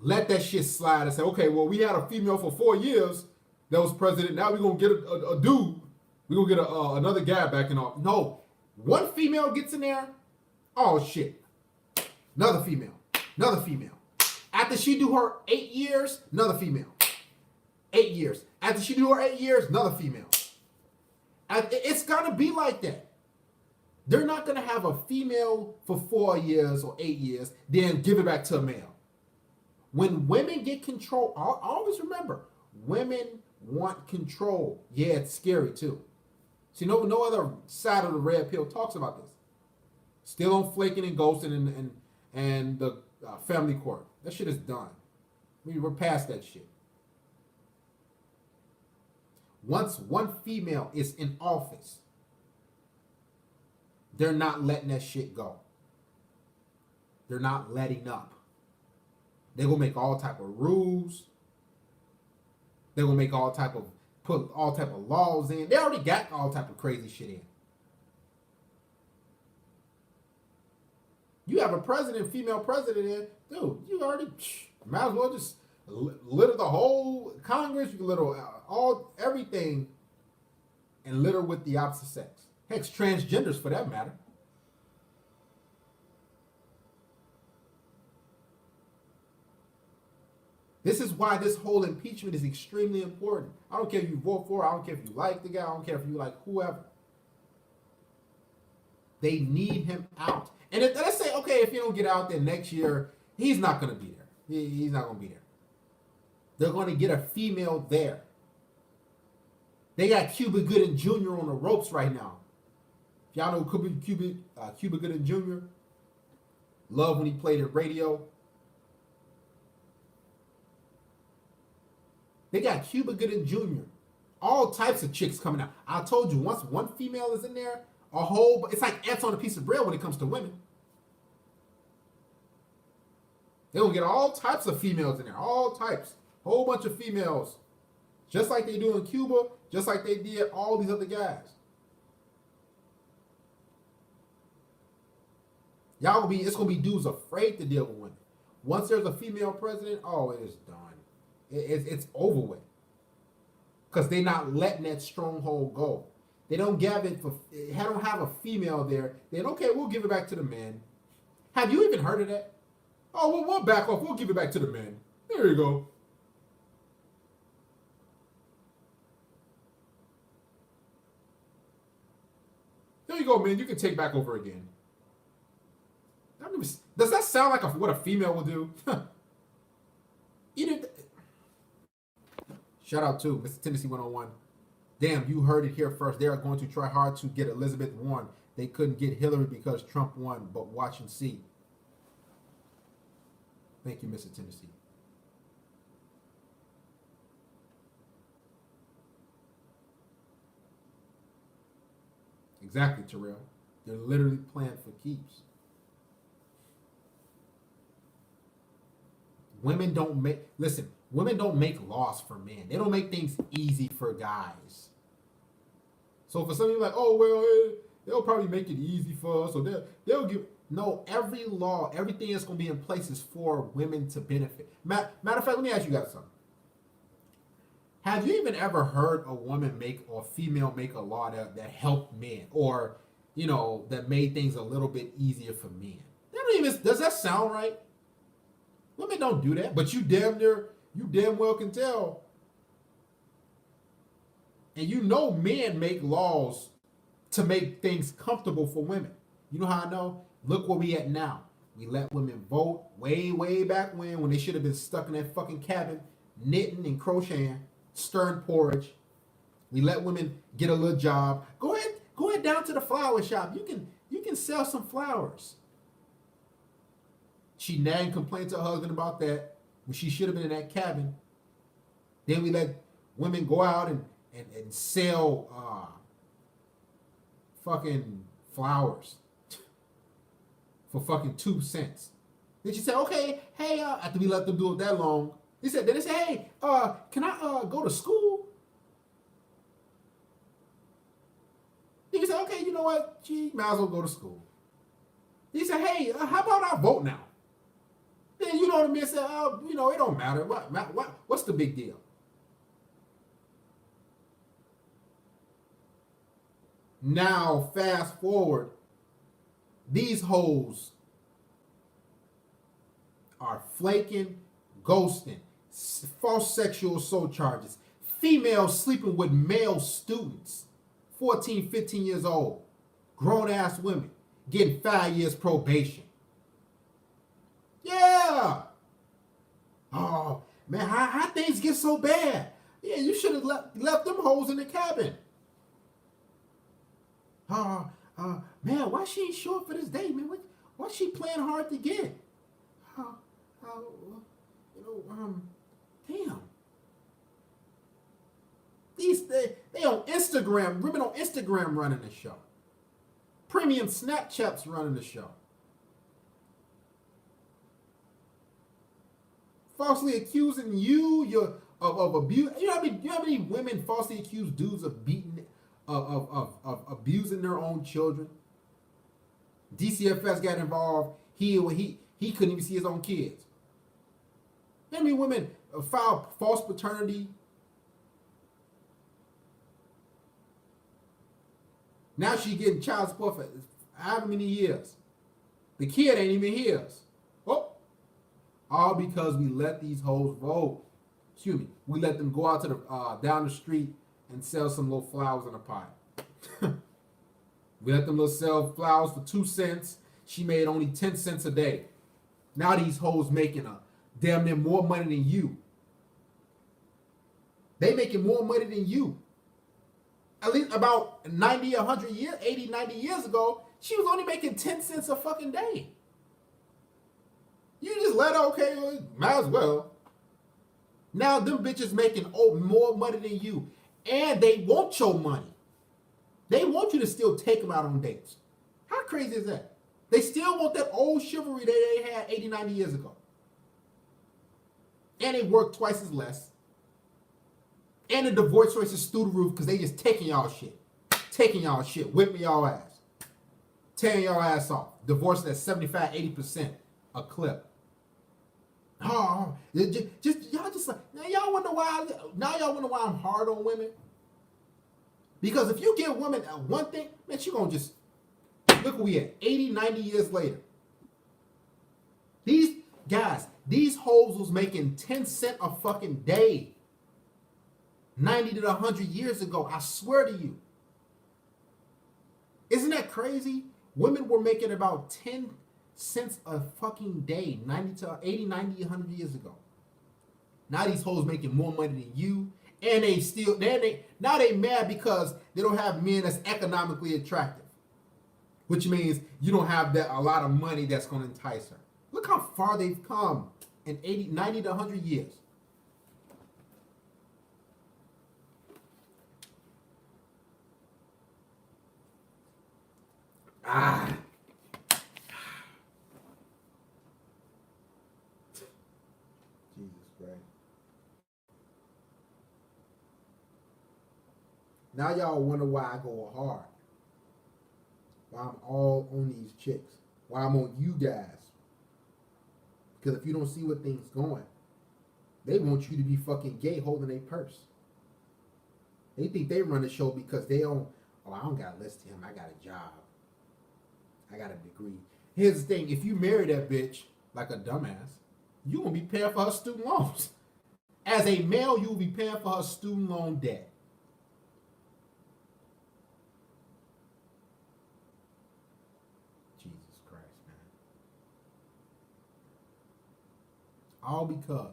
let that shit slide and say, okay, well, we had a female for 4 years that was president. Now we're going to get a dude. We're going to get another guy back in office. No. One female gets in there. Oh, shit. Another female. Another female. After she do her 8 years, another female. 8 years. After she do her 8 years, another female. It's going to be like that. They're not going to have a female for 4 years or 8 years, then give it back to a male. When women get control, always remember, women want control. Yeah, it's scary too. See, no other side of the red pill talks about this. Still on flaking and ghosting and the family court. That shit is done. We're past that shit. Once one female is in office, they're not letting that shit go. They're not letting up. They're gonna make all type of rules. They're gonna make put all type of laws in. They already got all type of crazy shit in. You have a president, female president in, dude. You already might as well just litter the whole Congress. You can litter all everything, and litter with the opposite sex. Heck, transgenders for that matter. This is why this whole impeachment is extremely important. I don't care if you vote for it. I don't care if you like the guy. I don't care if you like whoever. They need him out. And if, let's say, okay, if he don't get out there next year, he's not going to be there. He's not going to be there. They're going to get a female there. They got Cuba Gooding Jr. on the ropes right now. If y'all know Cuba Gooding Jr., love when he played at radio. They got Cuba Gooding Jr. All types of chicks coming out. I told you, once one female is in there, it's like ants on a piece of bread when it comes to women. They're going to get all types of females in there. All types. Whole bunch of females. Just like they do in Cuba. Just like they did all these other guys. It's going to be dudes afraid to deal with women. Once there's a female president, oh, it is done. It's over with. Because they're not letting that stronghold go. They don't have a female there. Then, okay, we'll give it back to the men. Have you even heard of that? Oh, well, we'll back off. We'll give it back to the men. There you go. There you go, man. You can take back over again. Does that sound like what a female will do? Shout out to Mr. Tennessee 101. Damn, you heard it here first. They are going to try hard to get Elizabeth Warren. They couldn't get Hillary because Trump won, but watch and see. Thank you, Mr. Tennessee. Exactly, Terrell. They're literally playing for keeps. Women don't make laws for men. They don't make things easy for guys. So for some of you like, oh, well, they'll probably make it easy for us, or they'll give. No, every law, everything that's going to be in place is for women to benefit. Matter of fact, let me ask you guys something. Have you even ever heard a woman or a female make a law that helped men, or, that made things a little bit easier for men? Does that sound right? Women don't do that, but you damn well can tell. And men make laws to make things comfortable for women. You know how I know? Look where we at now. We let women vote way back when they should have been stuck in that fucking cabin, knitting and crocheting, stirring porridge. We let women get a little job. Go ahead down to the flower shop. You can sell some flowers. She nagged and complained to her husband about that when she should have been in that cabin. Then we let women go out and sell fucking flowers for fucking 2 cents. Then she said, okay, hey, after we let them do it that long, then they said, hey, can I go to school? Then he said, okay, you know what? She might as well go to school. He said, hey, how about I vote now? Then you know what I mean? I said, it don't matter. What's the big deal? Now, fast forward, these hoes are flaking, ghosting, false sexual assault charges, females sleeping with male students, 14, 15 years old, grown-ass women, getting 5 years probation. Yeah. Oh, man, how things get so bad? Yeah, you should have left them hoes in the cabin. Man, why she ain't show up for this date, man? Why she playing hard to get? how, damn. They on Instagram, women on Instagram running the show. Premium Snapchats running the show. Falsely accusing you of abuse. You know how many women falsely accused dudes of beating of abusing their own children? DCFS got involved. He couldn't even see his own kids. How many women filed false paternity? Now she getting child support for however many years. The kid ain't even his. Oh, all because we let these hoes vote. Excuse me. We let them go out to the down the street and sell some little flowers in a pot. We let them little sell flowers for 2 cents. She made only 10 cents a day. Now these hoes making damn near more money than you. They making more money than you. At least about 90, 100 years, 80, 90 years ago, she was only making 10 cents a fucking day. You just let her, okay, might as well. Now them bitches making more money than you. And they want your money. They want you to still take them out on dates. How crazy is that? They still want that old chivalry that they had 80, 90 years ago. And they work twice as less. And the divorce rates is through the roof because they just taking y'all shit. Taking y'all shit. Whipping y'all ass. Tearing y'all ass off. Divorce at 75, 80% a clip. Oh, y'all just like, now y'all wonder why I'm hard on women? Because if you give women one thing, man, she gonna just, look where we at, 80, 90 years later. These guys, these hoes was making 10 cents a fucking day. 90 to 100 years ago, I swear to you. Isn't that crazy? Women were making about 10 cents a fucking day, 90 to 80, 90, 100 years ago. Now these hoes making more money than you, and now they mad because they don't have men that's economically attractive, which means you don't have a lot of money that's going to entice her. Look how far they've come in 80, 90 to 100 years. Jesus Christ. Now y'all wonder why I go hard. Why I'm all on these chicks. Why I'm on you guys. Because if you don't see what things going, they want you to be fucking gay holding a purse. They think they run the show because they don't, I don't got to listen to him. I got a job. I got a degree. Here's the thing. If you marry that bitch like a dumbass, you going to be paying for her student loans. As a male, you will be paying for her student loan debt. Jesus Christ, man. All because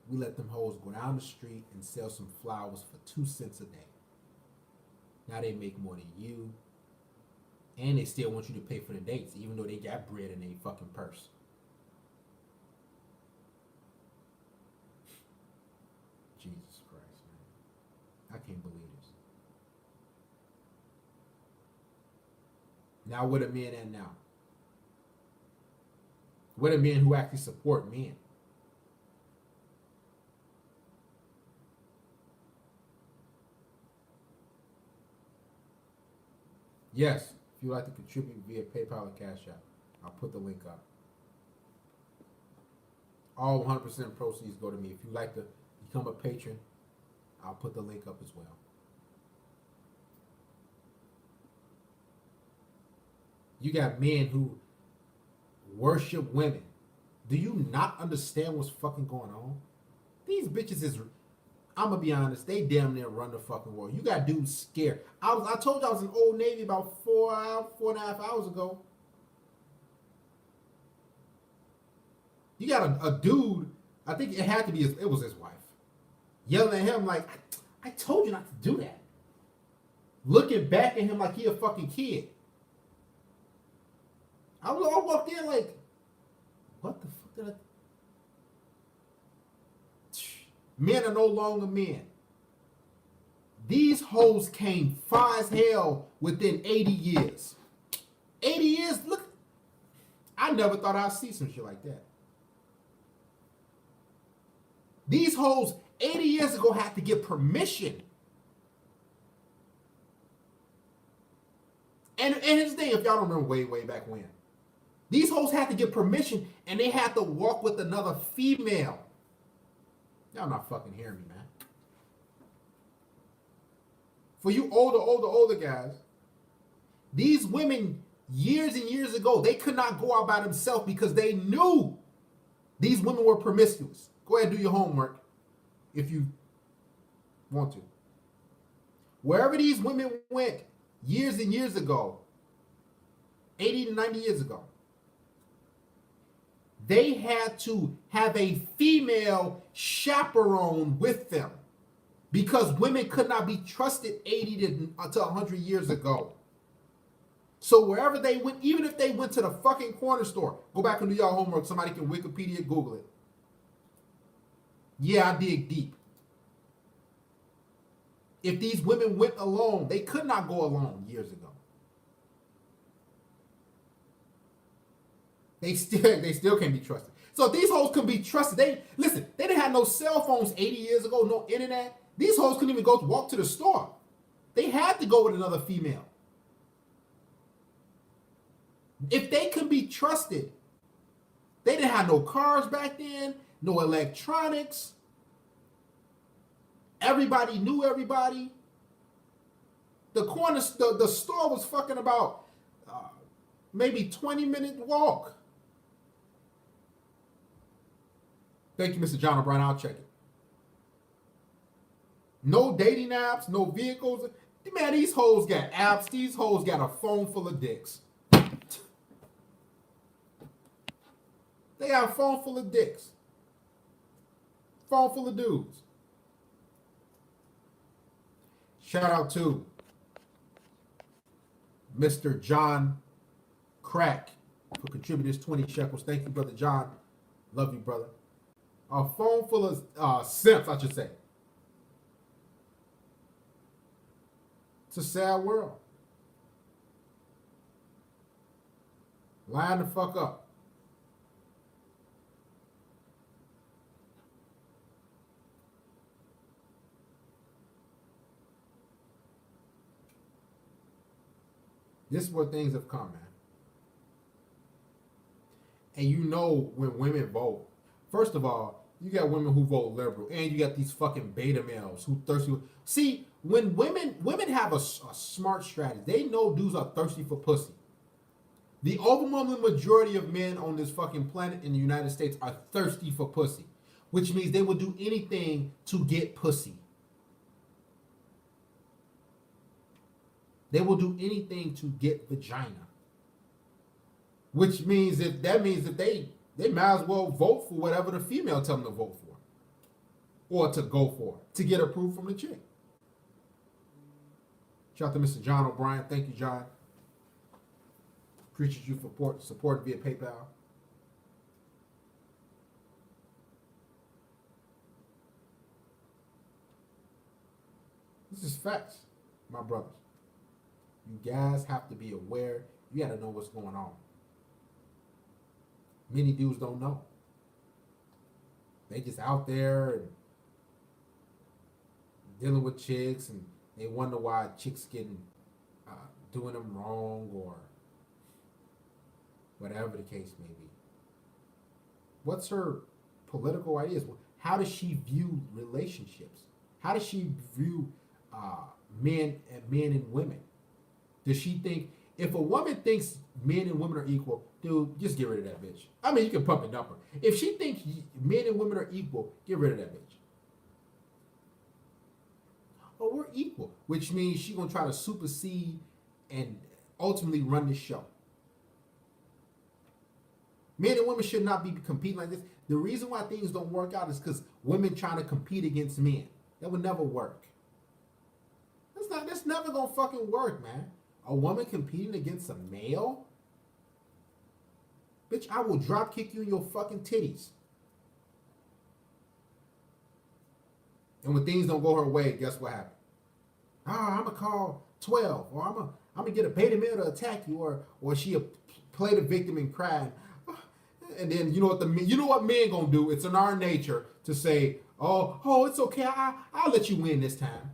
we let them hoes go down the street and sell some flowers for 2 cents a day. Now they make more than you. And they still want you to pay for the dates, even though they got bread in their fucking purse. Jesus Christ, man. I can't believe this. Now, what are men at now? What are men who actually support men? Yes. If you'd like to contribute via PayPal or Cash App, I'll put the link up. All 100% proceeds go to me. If you'd like to become a patron, I'll put the link up as well. You got men who worship women. Do you not understand what's fucking going on? These bitches is, I'm gonna be honest, they damn near run the fucking world. You got dudes scared. I told you I was in Old Navy about 4.5 hours ago. You got a dude, I think it had to be it was his wife, yelling at him like, I told you not to do that. Looking back at him like he a fucking kid. I walked in like, what the fuck did I? Men are no longer men. These hoes came far as hell within 80 years. 80 years? Look, I never thought I'd see some shit like that. These hoes 80 years ago had to get permission. And here's the thing, if y'all don't remember way back when. These hoes had to get permission and they had to walk with another female. Y'all not fucking hearing me, man. For you older guys, these women years and years ago, they could not go out by themselves because they knew these women were promiscuous. Go ahead and do your homework if you want to. Wherever these women went years and years ago, 80 to 90 years ago, they had to have a female chaperone with them because women could not be trusted 80 to 100 years ago. So wherever they went, even if they went to the fucking corner store, go back and do your homework. Somebody can Wikipedia, Google it. Yeah, I dig deep. If these women went alone, they could not go alone years ago. They still can't be trusted. So if these hoes could be trusted, they didn't have no cell phones 80 years ago, no internet. These hoes couldn't even walk to the store. They had to go with another female. If they could be trusted, they didn't have no cars back then, no electronics. Everybody knew everybody. The store was fucking about maybe 20-minute walk. Thank you, Mr. John O'Brien. I'll check it. No dating apps, no vehicles. Man, these hoes got apps. These hoes got a phone full of dicks. They got a phone full of dicks. Phone full of dudes. Shout out to Mr. John Crack for contributing his 20 shekels. Thank you, Brother John. Love you, brother. A phone full of simps, I should say. It's a sad world. Line the fuck up. This is where things have come, man. And you know when women vote, first of all, you got women who vote liberal, and you got these fucking beta males who thirsty. See, when women have a smart strategy, they know dudes are thirsty for pussy. The overwhelming majority of men on this fucking planet in the United States are thirsty for pussy, which means they will do anything to get pussy. They will do anything to get vagina. Which means if they might as well vote for whatever the female tell them to vote for. Or to go for. To get approved from the chick. Shout out to Mr. John O'Brien. Thank you, John. Appreciate you for support via PayPal. This is facts, my brothers. You guys have to be aware. You got to know what's going on. Many dudes don't know. They just out there and dealing with chicks, and they wonder why chicks getting doing them wrong or whatever the case may be. What's her political ideas? How does she view relationships? How does she view men and women? Does she think, if a woman thinks men and women are equal, dude, just get rid of that bitch. I mean, you can pump it up her. If she thinks men and women are equal, get rid of that bitch. Oh, we're equal, which means she's going to try to supersede and ultimately run this show. Men and women should not be competing like this. The reason why things don't work out is because women trying to compete against men. That would never work. That's never going to fucking work, man. A woman competing against a male? Bitch, I will drop kick you in your fucking titties. And when things don't go her way, guess what happens? I'm gonna call 12, or I'm gonna get a beta male to attack you, or she play the victim and cry. And then you know what men gonna do? It's in our nature to say, oh, it's okay. I'll let you win this time.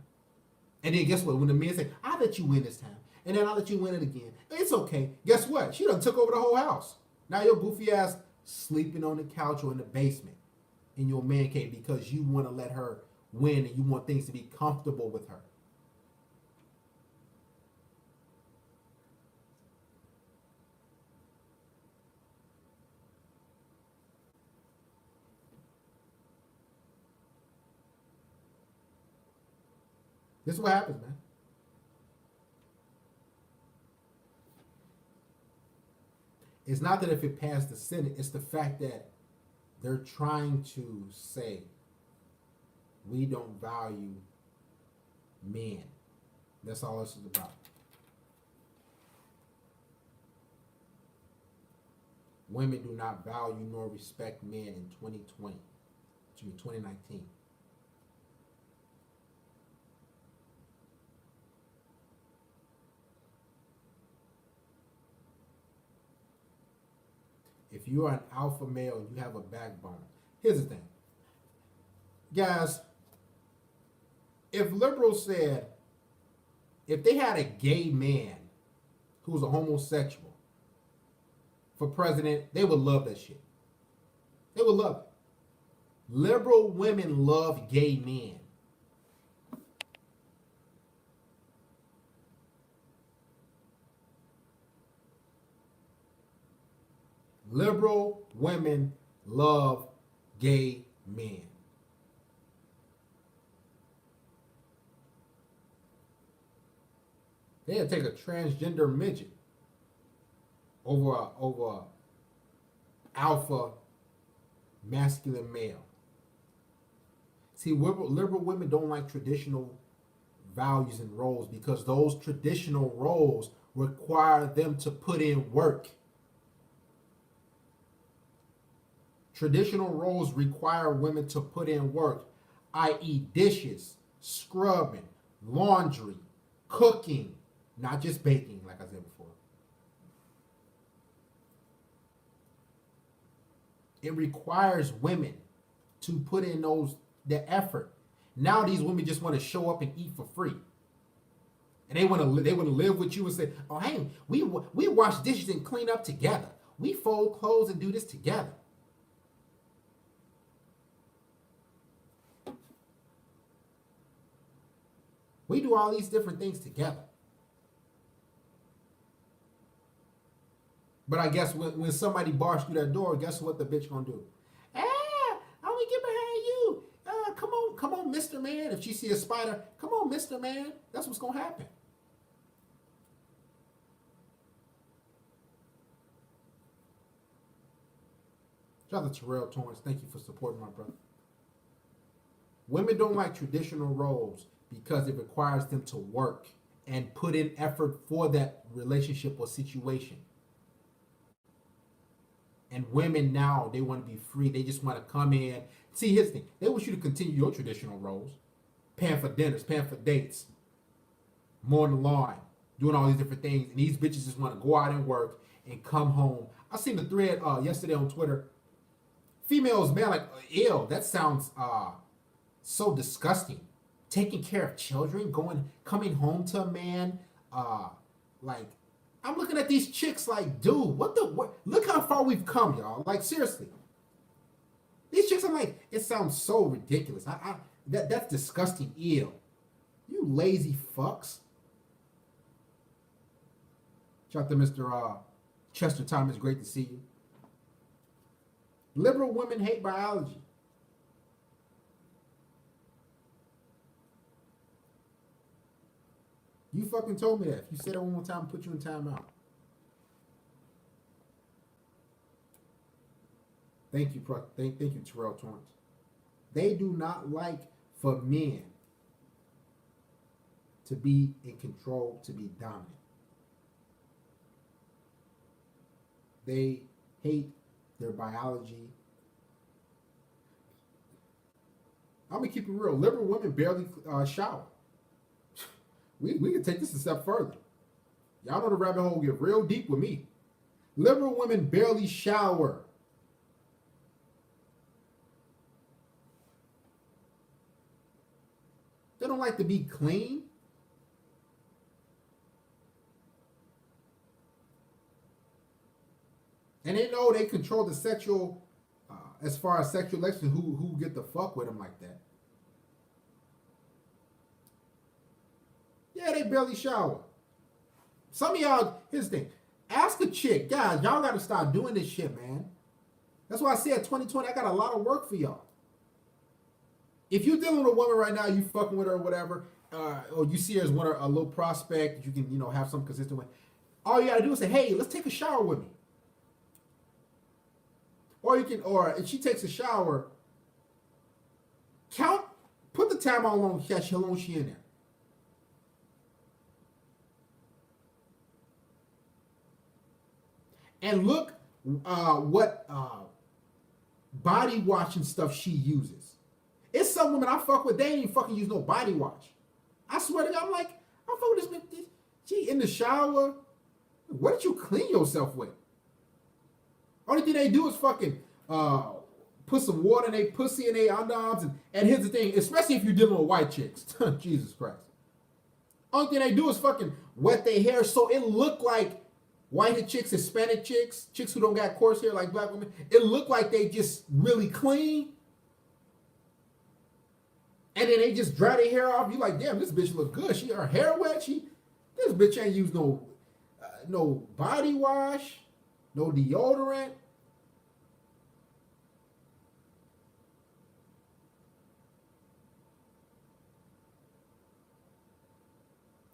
And then guess what? When the men say, I'll let you win this time, and then I'll let you win it again, it's okay. Guess what? She done took over the whole house. Now your goofy ass sleeping on the couch or in the basement in your man cave because you want to let her win and you want things to be comfortable with her. This is what happens, man. It's not that if it passed the Senate, it's the fact that they're trying to say we don't value men. That's all this is about. Women do not value nor respect men in 2020, 2019. If you are an alpha male and you have a backbone, here's the thing. Guys, if liberals said, if they had a gay man who was a homosexual for president, they would love that shit. They would love it. Liberal women love gay men. Liberal women love gay men. They'll take a transgender midget over a alpha masculine male. See, liberal women don't like traditional values and roles because those traditional roles require them to put in work. Traditional roles require women to put in work, i.e. dishes, scrubbing, laundry, cooking, not just baking, like I said before. It requires women to put in the effort. Now these women just want to show up and eat for free. And they want to live with you and say, oh, hey, we wash dishes and clean up together. We fold clothes and do this together. We do all these different things together. But I guess when somebody barks through that door, guess what the bitch gonna do? I want to get behind you. Come on, Mr. Man. If she see a spider, come on, Mr. Man. That's what's gonna happen. Shout out to Terrell Torrance. Thank you for supporting my brother. Women don't like traditional roles because it requires them to work and put in effort for that relationship or situation. And women now, they want to be free. They just want to come in. See, here's the thing. They want you to continue your traditional roles. Paying for dinners, paying for dates, mowing the lawn, doing all these different things. And these bitches just want to go out and work and come home. I seen the thread yesterday on Twitter. Females, man, like, ew, that sounds so disgusting. Taking care of children, coming home to a man, like, I'm looking at these chicks like, dude, what? Look how far we've come, y'all. Like, seriously. These chicks are like, it sounds so ridiculous. That's disgusting, ew. You lazy fucks. Shout out to Mr. Chester Thomas, great to see you. Liberal women hate biology. You fucking told me that. If you said it one more time, I'll put you in timeout. Thank you, thank you, Terrell Torrance. They do not like for men to be in control, to be dominant. They hate their biology. I'm gonna keep it real. Liberal women barely shower. We can take this a step further. Y'all know the rabbit hole get real deep with me. Liberal women barely shower. They don't like to be clean. And they know they control the sexual, as far as sexual election, who get the fuck with them like that. Yeah, they barely shower. Some of y'all, here's the thing. Ask a chick, guys, y'all got to start doing this shit, man. That's why I said 2020, I got a lot of work for y'all. If you're dealing with a woman right now, you fucking with her or whatever, or you see her as a little prospect that you can, have some consistent with, all you got to do is say, hey, let's take a shower with me. Or if she takes a shower, put the time on how long she in there. And look what body wash and stuff she uses. It's some women I fuck with, they ain't even fucking use no body wash. I swear to God, I'm fuck with this bitch. She in the shower. What did you clean yourself with? Only thing they do is fucking put some water in their pussy and their underarms. And here's the thing, especially if you're dealing with white chicks. Jesus Christ. Only thing they do is fucking wet their hair so it look like white chicks, Hispanic chicks, chicks who don't got coarse hair like black women, it look like they just really clean. And then they just dry their hair off. You like, damn, this bitch look good. Her hair wet. This bitch ain't use no body wash, no deodorant.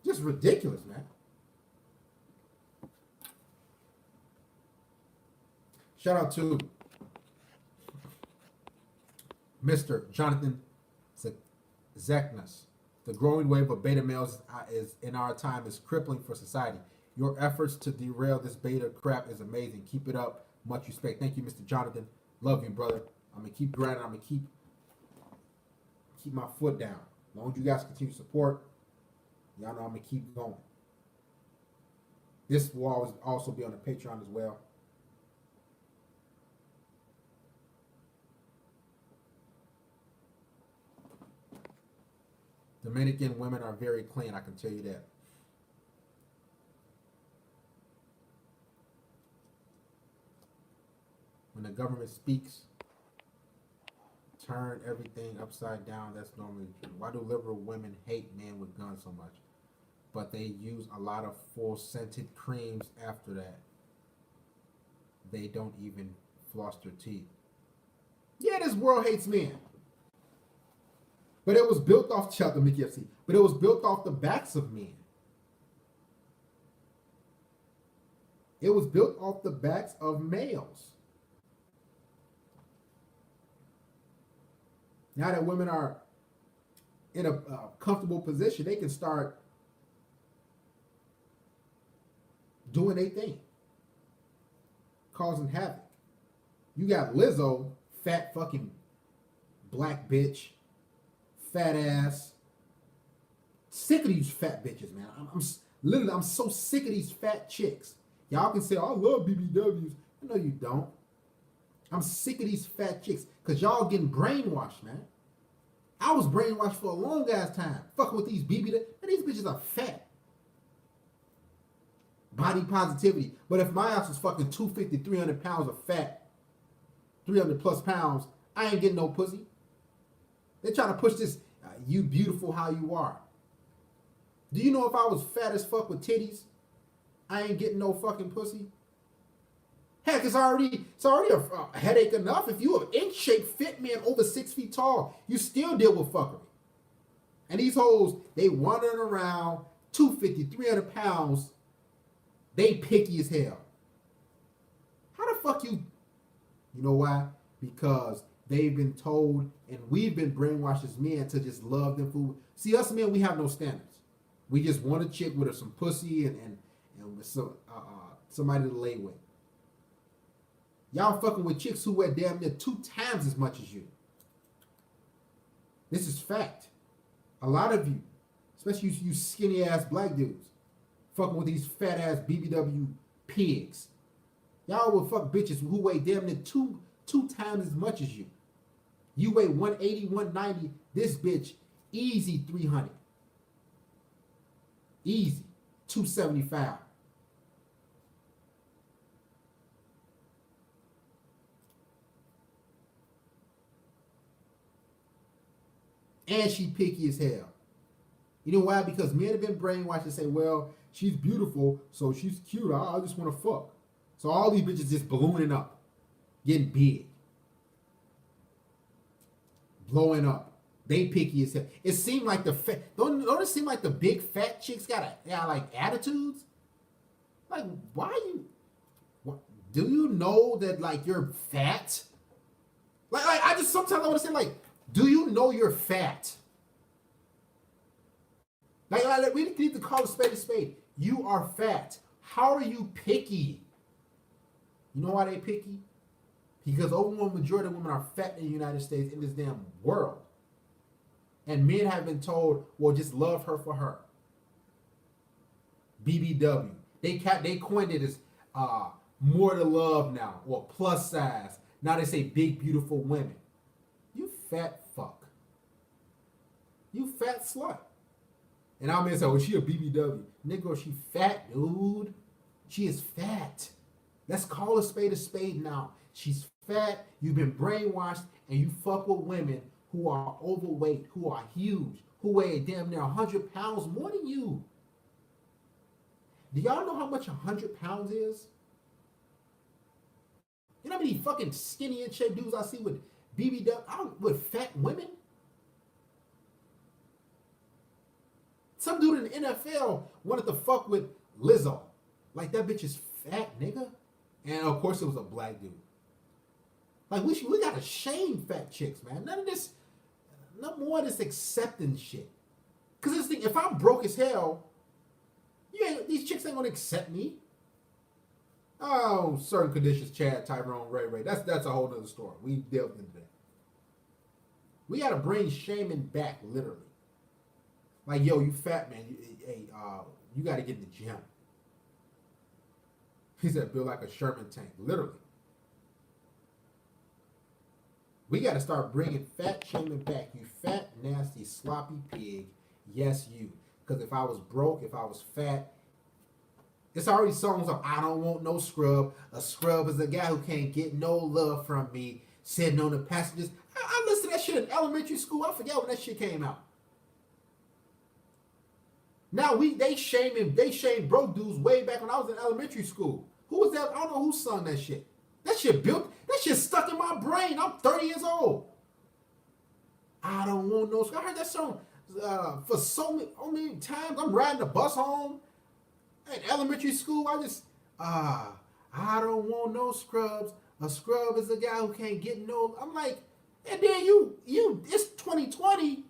Just ridiculous, man. Shout out to Mr. Jonathan Zeknas. The growing wave of beta males is in our time is crippling for society. Your efforts to derail this beta crap is amazing. Keep it up. Much respect. Thank you, Mr. Jonathan. Love you, brother. I'm gonna keep grinding. I'm gonna keep my foot down. As long as you guys continue support, y'all know I'm gonna keep going. This will also be on the Patreon as well. Dominican women are very clean, I can tell you that. When the government speaks, turn everything upside down. That's normally true. Why do liberal women hate men with guns so much? But they use a lot of full scented creams after that. They don't even floss their teeth. Yeah, this world hates men. But it was built off but it was built off the backs of men. It was built off the backs of males. Now that women are in a comfortable position, they can start doing their thing, causing havoc. You got Lizzo, fat fucking black bitch, fat ass. Sick of these fat bitches, man. I'm so sick of these fat chicks. Y'all can say, oh, I love BBWs. No, you don't. I'm sick of these fat chicks because y'all getting brainwashed, man. I was brainwashed for a long ass time. Fucking with these BBWs. And these bitches are fat. Body positivity. But if my ass was fucking 250, 300 pounds of fat, 300 plus pounds, I ain't getting no pussy. They're trying to push this, you beautiful how you are. Do you know if I was fat as fuck with titties, I ain't getting no fucking pussy? Heck, it's already a headache enough. If you an inch-shaped fit man over 6 feet tall, you still deal with fuckery. And these hoes, they wandering around, 250, 300 pounds, they picky as hell. How the fuck you know why? Because they've been told, and we've been brainwashed as men to just love them food. See, us men, we have no standards. We just want a chick with some pussy and with somebody to lay with. Y'all fucking with chicks who wear damn near 2 times as much as you. This is fact. A lot of you, especially you skinny ass black dudes, fucking with these fat ass BBW pigs. Y'all will fuck bitches who weigh damn near two times as much as you. You weigh 180, 190. This bitch, easy 300. Easy. 275. And she picky as hell. You know why? Because men have been brainwashed to say, well, she's beautiful, so she's cute. I just want to fuck. So all these bitches just ballooning up, getting big, blowing up. They picky as hell. It seemed like the fat, don't it seem like the big fat chicks got like attitudes? Like, why you? What, do you know that like you're fat? Like I just sometimes I want to say like, do you know you're fat? Like we need to call a spade a spade. You are fat. How are you picky? You know why they picky? Because overwhelming majority of women are fat in the United States, in this damn world. And men have been told, well, just love her for her. BBW. They coined it as more to love now, or plus size. Now they say big, beautiful women. You fat fuck. You fat slut. And I'm gonna say, well, she a BBW. Nigga, she fat, dude. She is fat. Let's call a spade now. She's fat, you've been brainwashed, and you fuck with women who are overweight, who are huge, who weigh damn near 100 pounds more than you. Do y'all know how much 100 pounds is? You know how many fucking skinny and shape dudes I see with BBW, with fat women? Some dude in the NFL wanted to fuck with Lizzo. Like, that bitch is fat, nigga. And of course it was a black dude. Like, we gotta shame fat chicks, man. None of this, no more of this accepting shit. Cause this thing, if I'm broke as hell, these chicks ain't gonna accept me. Oh, certain conditions, Chad, Tyrone, Ray. That's a whole nother story. We delved into that. We gotta bring shaming back, literally. Like, yo, you fat man, you gotta get in the gym. He said, build like a Sherman tank, literally. We got to start bringing fat shaming back. You fat, nasty, sloppy pig. Yes, you. Because if I was broke, if I was fat, it's already songs of I don't want no scrub. A scrub is a guy who can't get no love from me. Sitting on the passengers. I listened to that shit in elementary school. I forgot when that shit came out. Now they shame broke dudes way back when I was in elementary school. Who was that? I don't know who sung that shit. That shit stuck in my brain. I'm 30 years old. I don't want no. I heard that song for so many times. I'm riding the bus home at elementary school. I don't want no scrubs. A scrub is a guy who can't get no. I'm like, and then it's 2020.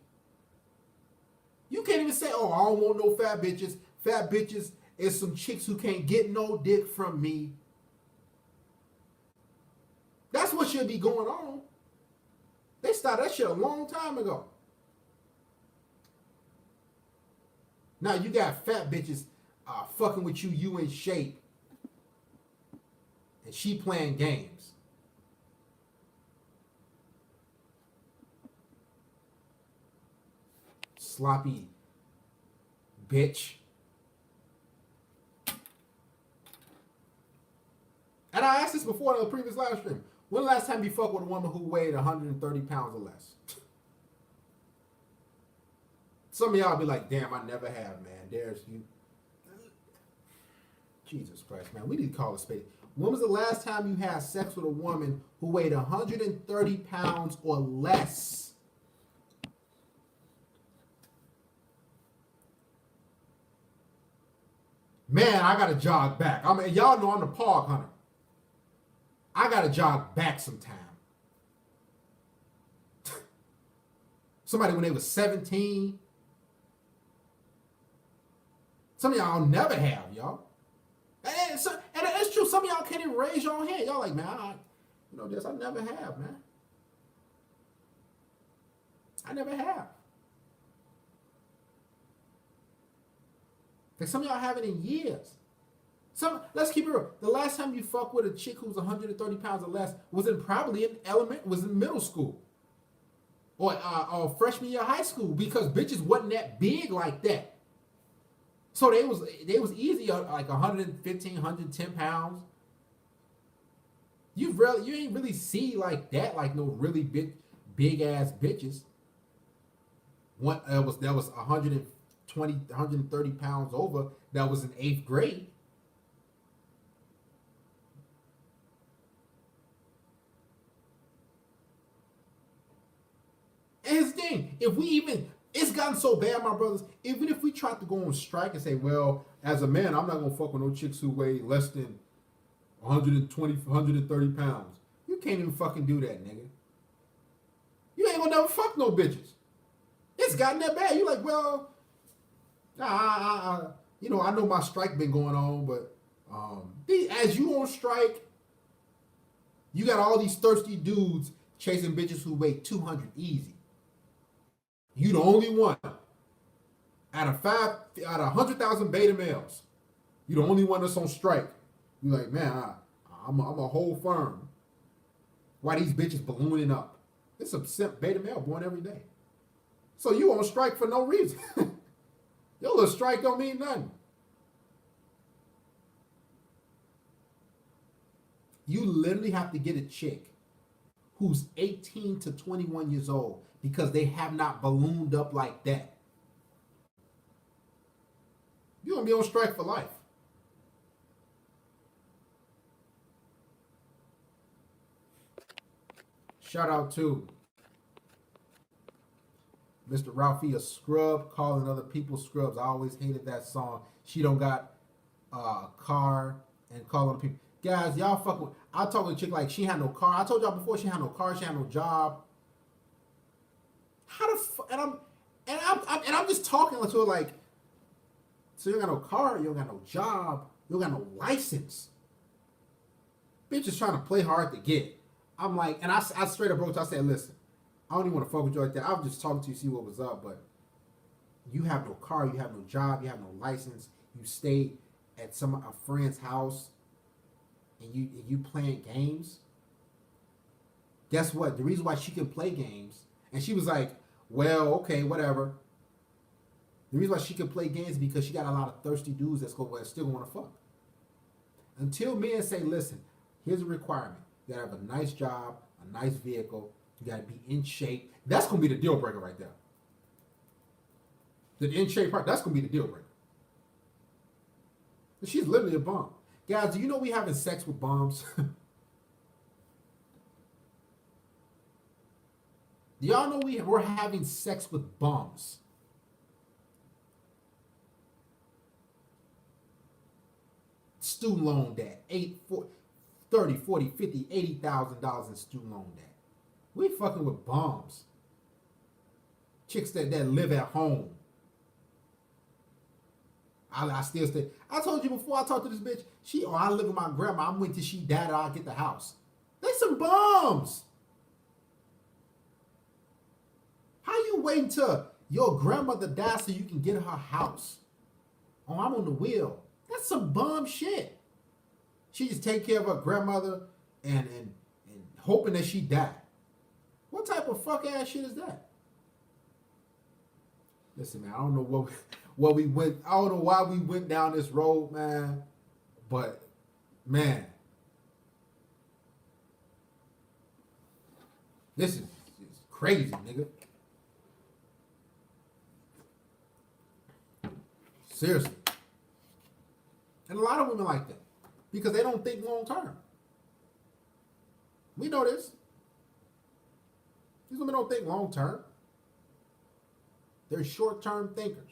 You can't even say, oh, I don't want no fat bitches. Fat bitches is some chicks who can't get no dick from me. That's what should be going on. They started that shit a long time ago. Now you got fat bitches fucking with you in shape. And she playing games. Sloppy bitch. And I asked this before in the previous live stream. When the last time you fucked with a woman who weighed 130 pounds or less? Some of y'all be like, damn, I never have, man. There's you. Jesus Christ, man. We need to call a spade. When was the last time you had sex with a woman who weighed 130 pounds or less? Man, I gotta jog back. Y'all know I'm the pog hunter. I gotta jog back sometime. Somebody when they was 17. Some of y'all never have, y'all. And it's true. Some of y'all can't even raise your own hand. Y'all like, man, I never have, man. I never have. Like some of y'all haven't in years. Let's keep it real. The last time you fucked with a chick who's 130 pounds or less was in middle school or freshman year of high school because bitches wasn't that big like that. So they was easy like 115, 110 pounds. You ain't really see like that like no really big ass bitches. That was 120, 130 pounds over. That was in 8th grade. And his thing, it's gotten so bad, my brothers, even if we tried to go on strike and say, well, as a man, I'm not going to fuck with no chicks who weigh less than 120, 130 pounds. You can't even fucking do that, nigga. You ain't going to never fuck no bitches. It's gotten that bad. You're like, well, I know my strike been going on, but as you on strike, you got all these thirsty dudes chasing bitches who weigh 200 easy. You the only one out of 100,000 beta males. You the only one that's on strike. You're like, man, I'm a whole firm. Why these bitches ballooning up? It's a beta male born every day. So you on strike for no reason. Your little strike don't mean nothing. You literally have to get a chick who's 18 to 21 years old because they have not ballooned up like that. You're going to be on strike for life. Shout out to Mr. Ralphie, a scrub, calling other people scrubs. I always hated that song. She don't got a car and calling other people. Guys, y'all fucking with. I talk to a chick like she had no car. I told y'all before she had no car, she had no job. How the fuck? And I'm just talking to her like, so you don't got no car, you don't got no job, you don't got no license. Bitch is trying to play hard to get. I'm like, and I straight up broke. I said, listen, I don't even want to fuck with you like that. I was just talking to you, see what was up, but you have no car, you have no job, you have no license. You stay at a friend's house, and you playing games. Guess what? The reason why she can play games, and she was like, well, okay, whatever. The reason why she can play games is because she got a lot of thirsty dudes that's still going to fuck. Until men say, listen, here's a requirement. You got to have a nice job, a nice vehicle. You got to be in shape. That's going to be the deal breaker right there. The in shape part, that's going to be the deal breaker. And she's literally a bum. Guys, do you know we having sex with bums? Do y'all know we're having sex with bums? Student loan debt, $30,000, $40,000, $50,000, $80,000 in student loan debt. We fucking with bums. Chicks that live at home. I still stay. I told you before I talked to this bitch, I live with my grandma. I'm waiting till she died or I'll get the house. They some bums. How you waiting till your grandmother dies so you can get her house? Oh, I'm on the wheel. That's some bum shit. She just take care of her grandmother and hoping that she died. What type of fuck ass shit is that? Listen, man, I don't know what we went. I don't know why we went down this road, man. But man, this is crazy, nigga. Seriously. And a lot of women like that because they don't think long term. We know this. These women don't think long term. They're short term thinkers.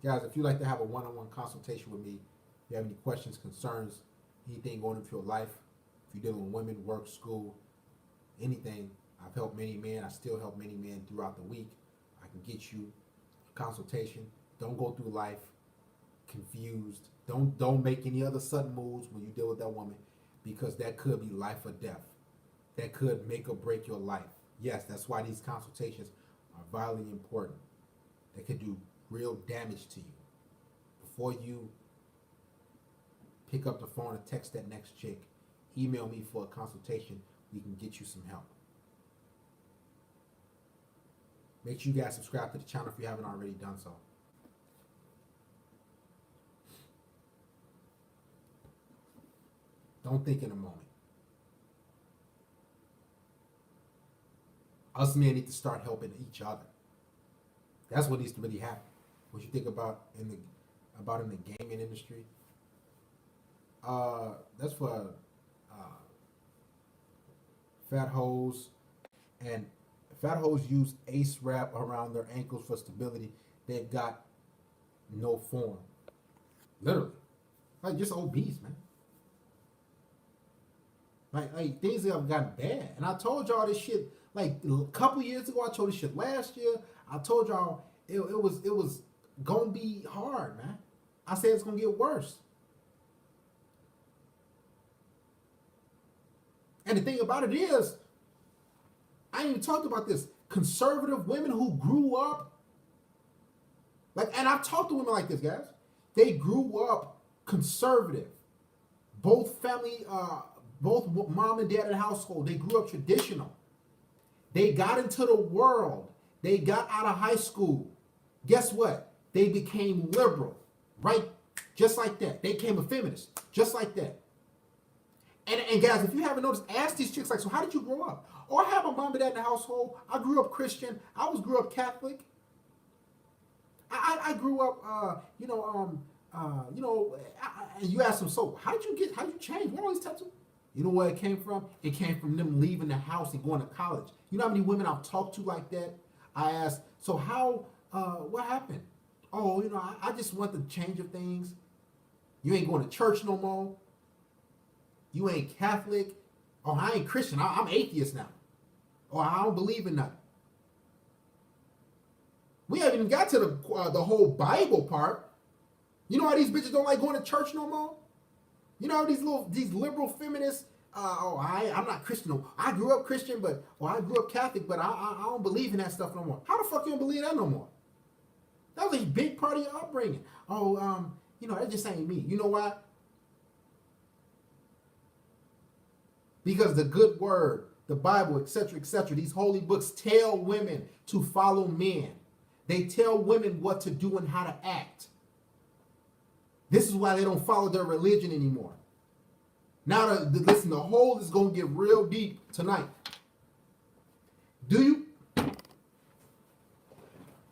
Guys, if you'd like to have a one-on-one consultation with me, if you have any questions, concerns, anything going into your life, if you're dealing with women, work, school, anything, I've helped many men. I still help many men throughout the week. I can get you a consultation. Don't go through life confused. Don't make any other sudden moves when you deal with that woman, because that could be life or death. That could make or break your life. Yes, that's why these consultations are vitally important. They could do real damage to you. Before you pick up the phone and text that next chick, email me for a consultation. We can get you some help. Make sure you guys subscribe to the channel if you haven't already done so. Don't think in a moment. Us men need to start helping each other. That's what needs to really happen. What you think about in the gaming industry? That's for fat hoes, and fat hoes use ace wrap around their ankles for stability. They've got no form. Literally. Like just obese, man. Like things have gotten bad. And I told y'all this shit like a couple years ago. I told this shit last year. I told y'all it was gonna be hard, man. I said it's gonna get worse. And the thing about it is, I ain't even talked about this. Conservative women who grew up, and I've talked to women like this, guys. They grew up conservative. Both family, both mom and dad in the household, they grew up traditional. They got into the world. They got out of high school. Guess what? They became liberal, right? Just like that. They became a feminist, just like that. And guys, if you haven't noticed, ask these chicks, like, so how did you grow up? Oh, I have a mom and dad in the household. I grew up Christian. I grew up Catholic. I grew up, and you ask them, so how did you change? What all these tattoos? You know where it came from? It came from them leaving the house and going to college. You know how many women I've talked to like that? I asked, so how, what happened? Oh, I just want the change of things. You ain't going to church no more. You ain't Catholic. Oh, I ain't Christian. I'm atheist now. Or I don't believe in nothing. We haven't even got to the whole Bible part. You know how these bitches don't like going to church no more? You know how these liberal feminists, I'm not Christian no more. I grew up Christian, I grew up Catholic, but I don't believe in that stuff no more. How the fuck you don't believe that no more? That was a big part of your upbringing. Oh, that just ain't me. You know why? Because the good word, the Bible, etc., these holy books tell women to follow men. They tell women what to do and how to act. This is why they don't follow their religion anymore. Now, listen, the hole is going to get real deep tonight.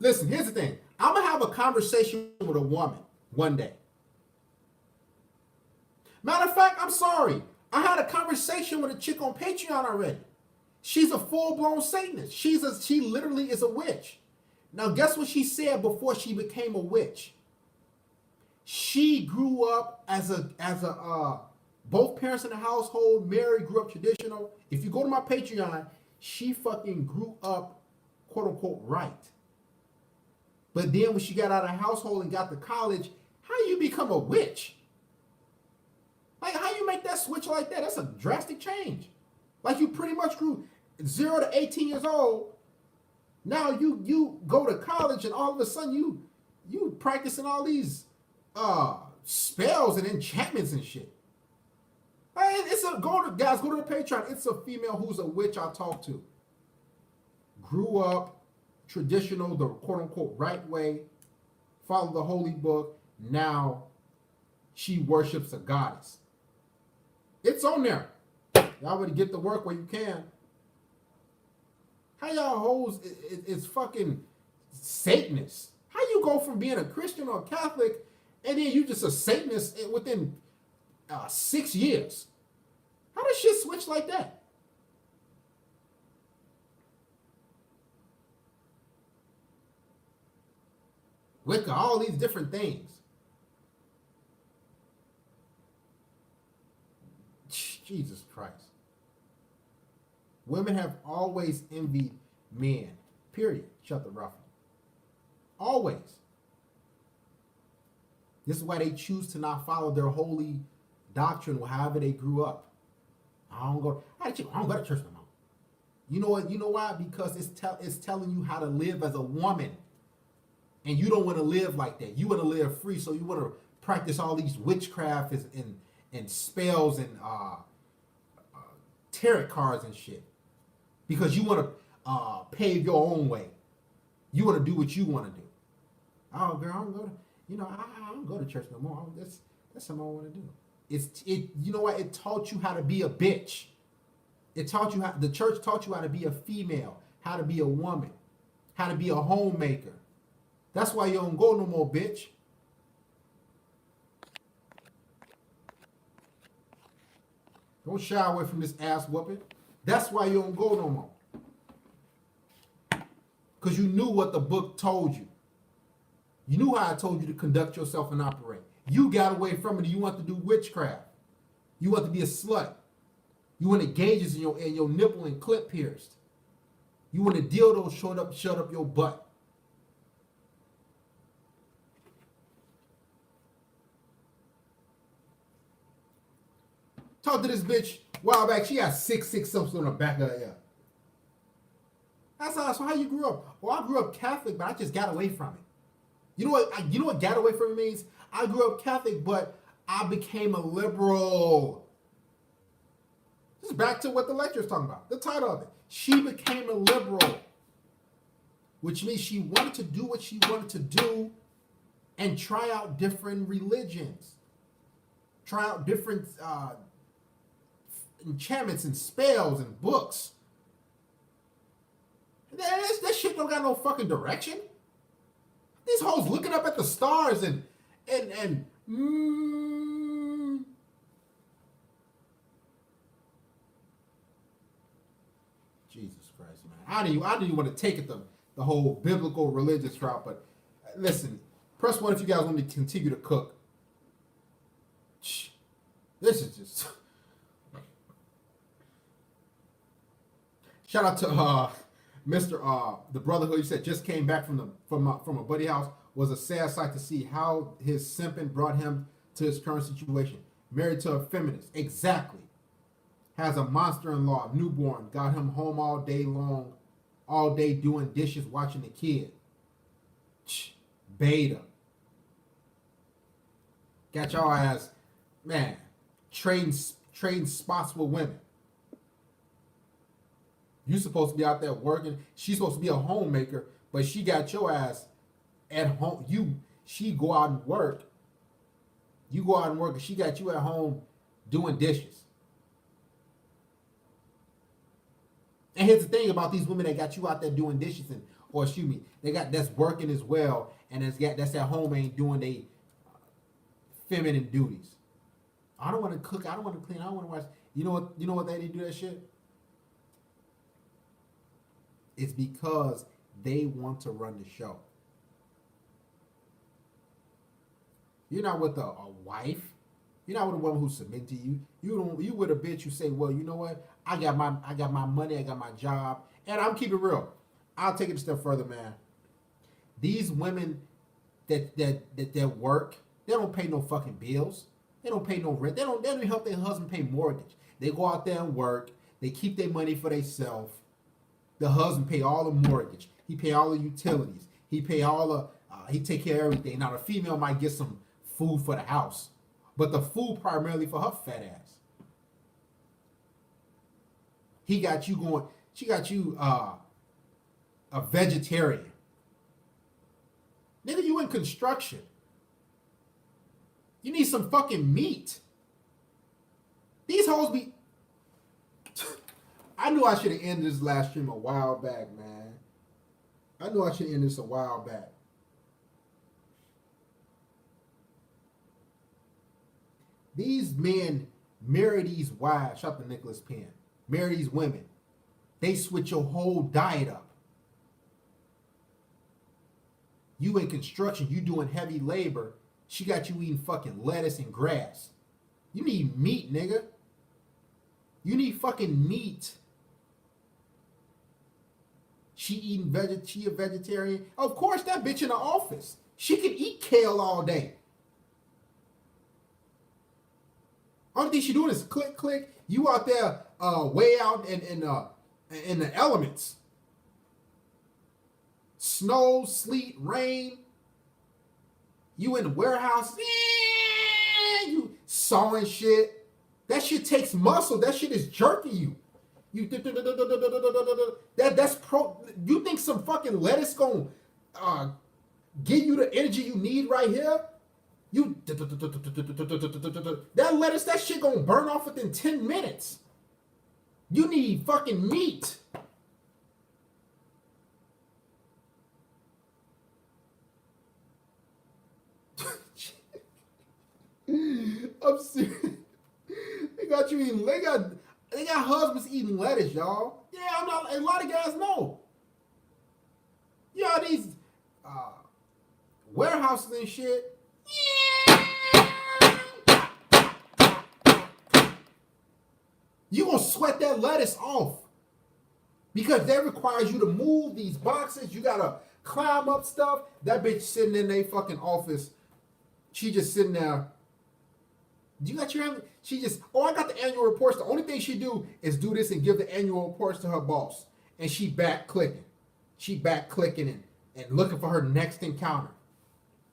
Listen, here's the thing. I'm going to have a conversation with a woman one day. Matter of fact, I'm sorry. I had a conversation with a chick on Patreon already. She's a full-blown Satanist. She literally is a witch. Now, guess what she said before she became a witch? She grew up as both parents in the household, married, grew up traditional. If you go to my Patreon, she fucking grew up, quote unquote, right. But then when she got out of the household and got to college, how do you become a witch? Like, how you make that switch like that? That's a drastic change. Like, you pretty much grew 0 to 18 years old. Now you go to college and all of a sudden you practicing all these spells and enchantments and shit. Hey, guys, go to the Patreon. It's a female who's a witch I talked to. Grew up traditional, the quote-unquote right way, followed the holy book. Now she worships a goddess. It's on there. Y'all better get to work where you can. How y'all hoes is fucking Satanists? How you go from being a Christian or a Catholic and then you just a Satanist within 6 years? How does shit switch like that? Wicca, all these different things. Jesus Christ. Women have always envied men. Period. Shut the ruffle. Always. This is why they choose to not follow their holy doctrine or however they grew up. I don't go to church no more. You know what? You know why? Because it's telling you how to live as a woman. And you don't want to live like that. You want to live free, so you want to practice all these witchcraft and spells and tarot cards and shit. Because you want to pave your own way. You want to do what you want to do. Oh, girl, I don't go to, I don't go to church no more. That's something I want to do. You know what? It taught you how to be a bitch. The church taught you how to be a female, how to be a woman, how to be a homemaker. That's why you don't go no more, bitch. Don't shy away from this ass whooping. That's why you don't go no more. Because you knew what the book told you. You knew how I told you to conduct yourself and operate. You got away from it and you want to do witchcraft. You want to be a slut. You want gauges in your nipple and clip pierced. You want a dildo shut up your butt. Talked to this bitch a while back. She had 6 something on the back of her ear. That's how you grew up. Well, I grew up Catholic, but I just got away from it. You know what got away from it means? I grew up Catholic, but I became a liberal. This is back to what the lecture's talking about. The title of it. She became a liberal. Which means she wanted to do what she wanted to do and try out different religions. Try out different enchantments and spells and books. That shit don't got no fucking direction. These hoes looking up at the stars and Jesus Christ, man. I didn't want to take it the whole biblical religious route, but listen, press 1 if you guys want me to continue to cook. This is just shout out to Mr. The brotherhood. He said just came back from a buddy house. Was a sad sight to see how his simping brought him to his current situation. Married to a feminist, exactly. Has a monster-in-law, newborn. Got him home all day long, all day doing dishes, watching the kid. Beta. Got y'all ass, man. Trading spots with women. You supposed to be out there working. She's supposed to be a homemaker, but she got your ass at home. She go out and work. You go out and work, and she got you at home doing dishes. And here's the thing about these women that got you out there doing dishes, that's working as well, and that's at home ain't doing their feminine duties. I don't want to cook. I don't want to clean. I don't want to watch. You know what they do that shit? It's because they want to run the show. You're not with a wife. You're not with a woman who's submitting to you. You with a bitch who say, well, you know what? I got my money. I got my job. And I'm keeping it real. I'll take it a step further, man. These women that work, they don't pay no fucking bills. They don't pay no rent. They don't help their husband pay mortgage. They go out there and work. They keep their money for themselves. The husband pay all the mortgage. He pay all the utilities. He pay all the. He take care of everything. Now the female might get some food for the house, but the food primarily for her fat ass. He got you going. She got you a vegetarian. Nigga, you in construction. You need some fucking meat. These hoes be. I knew I should have ended this last stream a while back, man. I knew I should have ended this a while back. These men marry these wives. Shout out to Nicholas Penn. Marry these women. They switch your whole diet up. You in construction, you doing heavy labor. She got you eating fucking lettuce and grass. You need meat, nigga. You need fucking meat. She a vegetarian. Of course, that bitch in the office. She can eat kale all day. Only thing she doing is click, click. You out there, way out in the elements, snow, sleet, rain. You in the warehouse, you sawing shit. That shit takes muscle. That shit is jerking you. You that's pro. You think some fucking lettuce gonna give you the energy you need right here? You that lettuce, that shit gonna burn off within 10 minutes. You need fucking meat. I'm serious. They got you eating. They got husbands eating lettuce, y'all. Yeah, I'm not. A lot of guys know. Yeah, these warehouses and shit. You gonna sweat that lettuce off because that requires you to move these boxes. You gotta climb up stuff. That bitch sitting in a fucking office. She just sitting there. You got your, she just, oh, I got the annual reports. The only thing she do is do this and give the annual reports to her boss. And she back clicking. She back clicking and looking for her next encounter.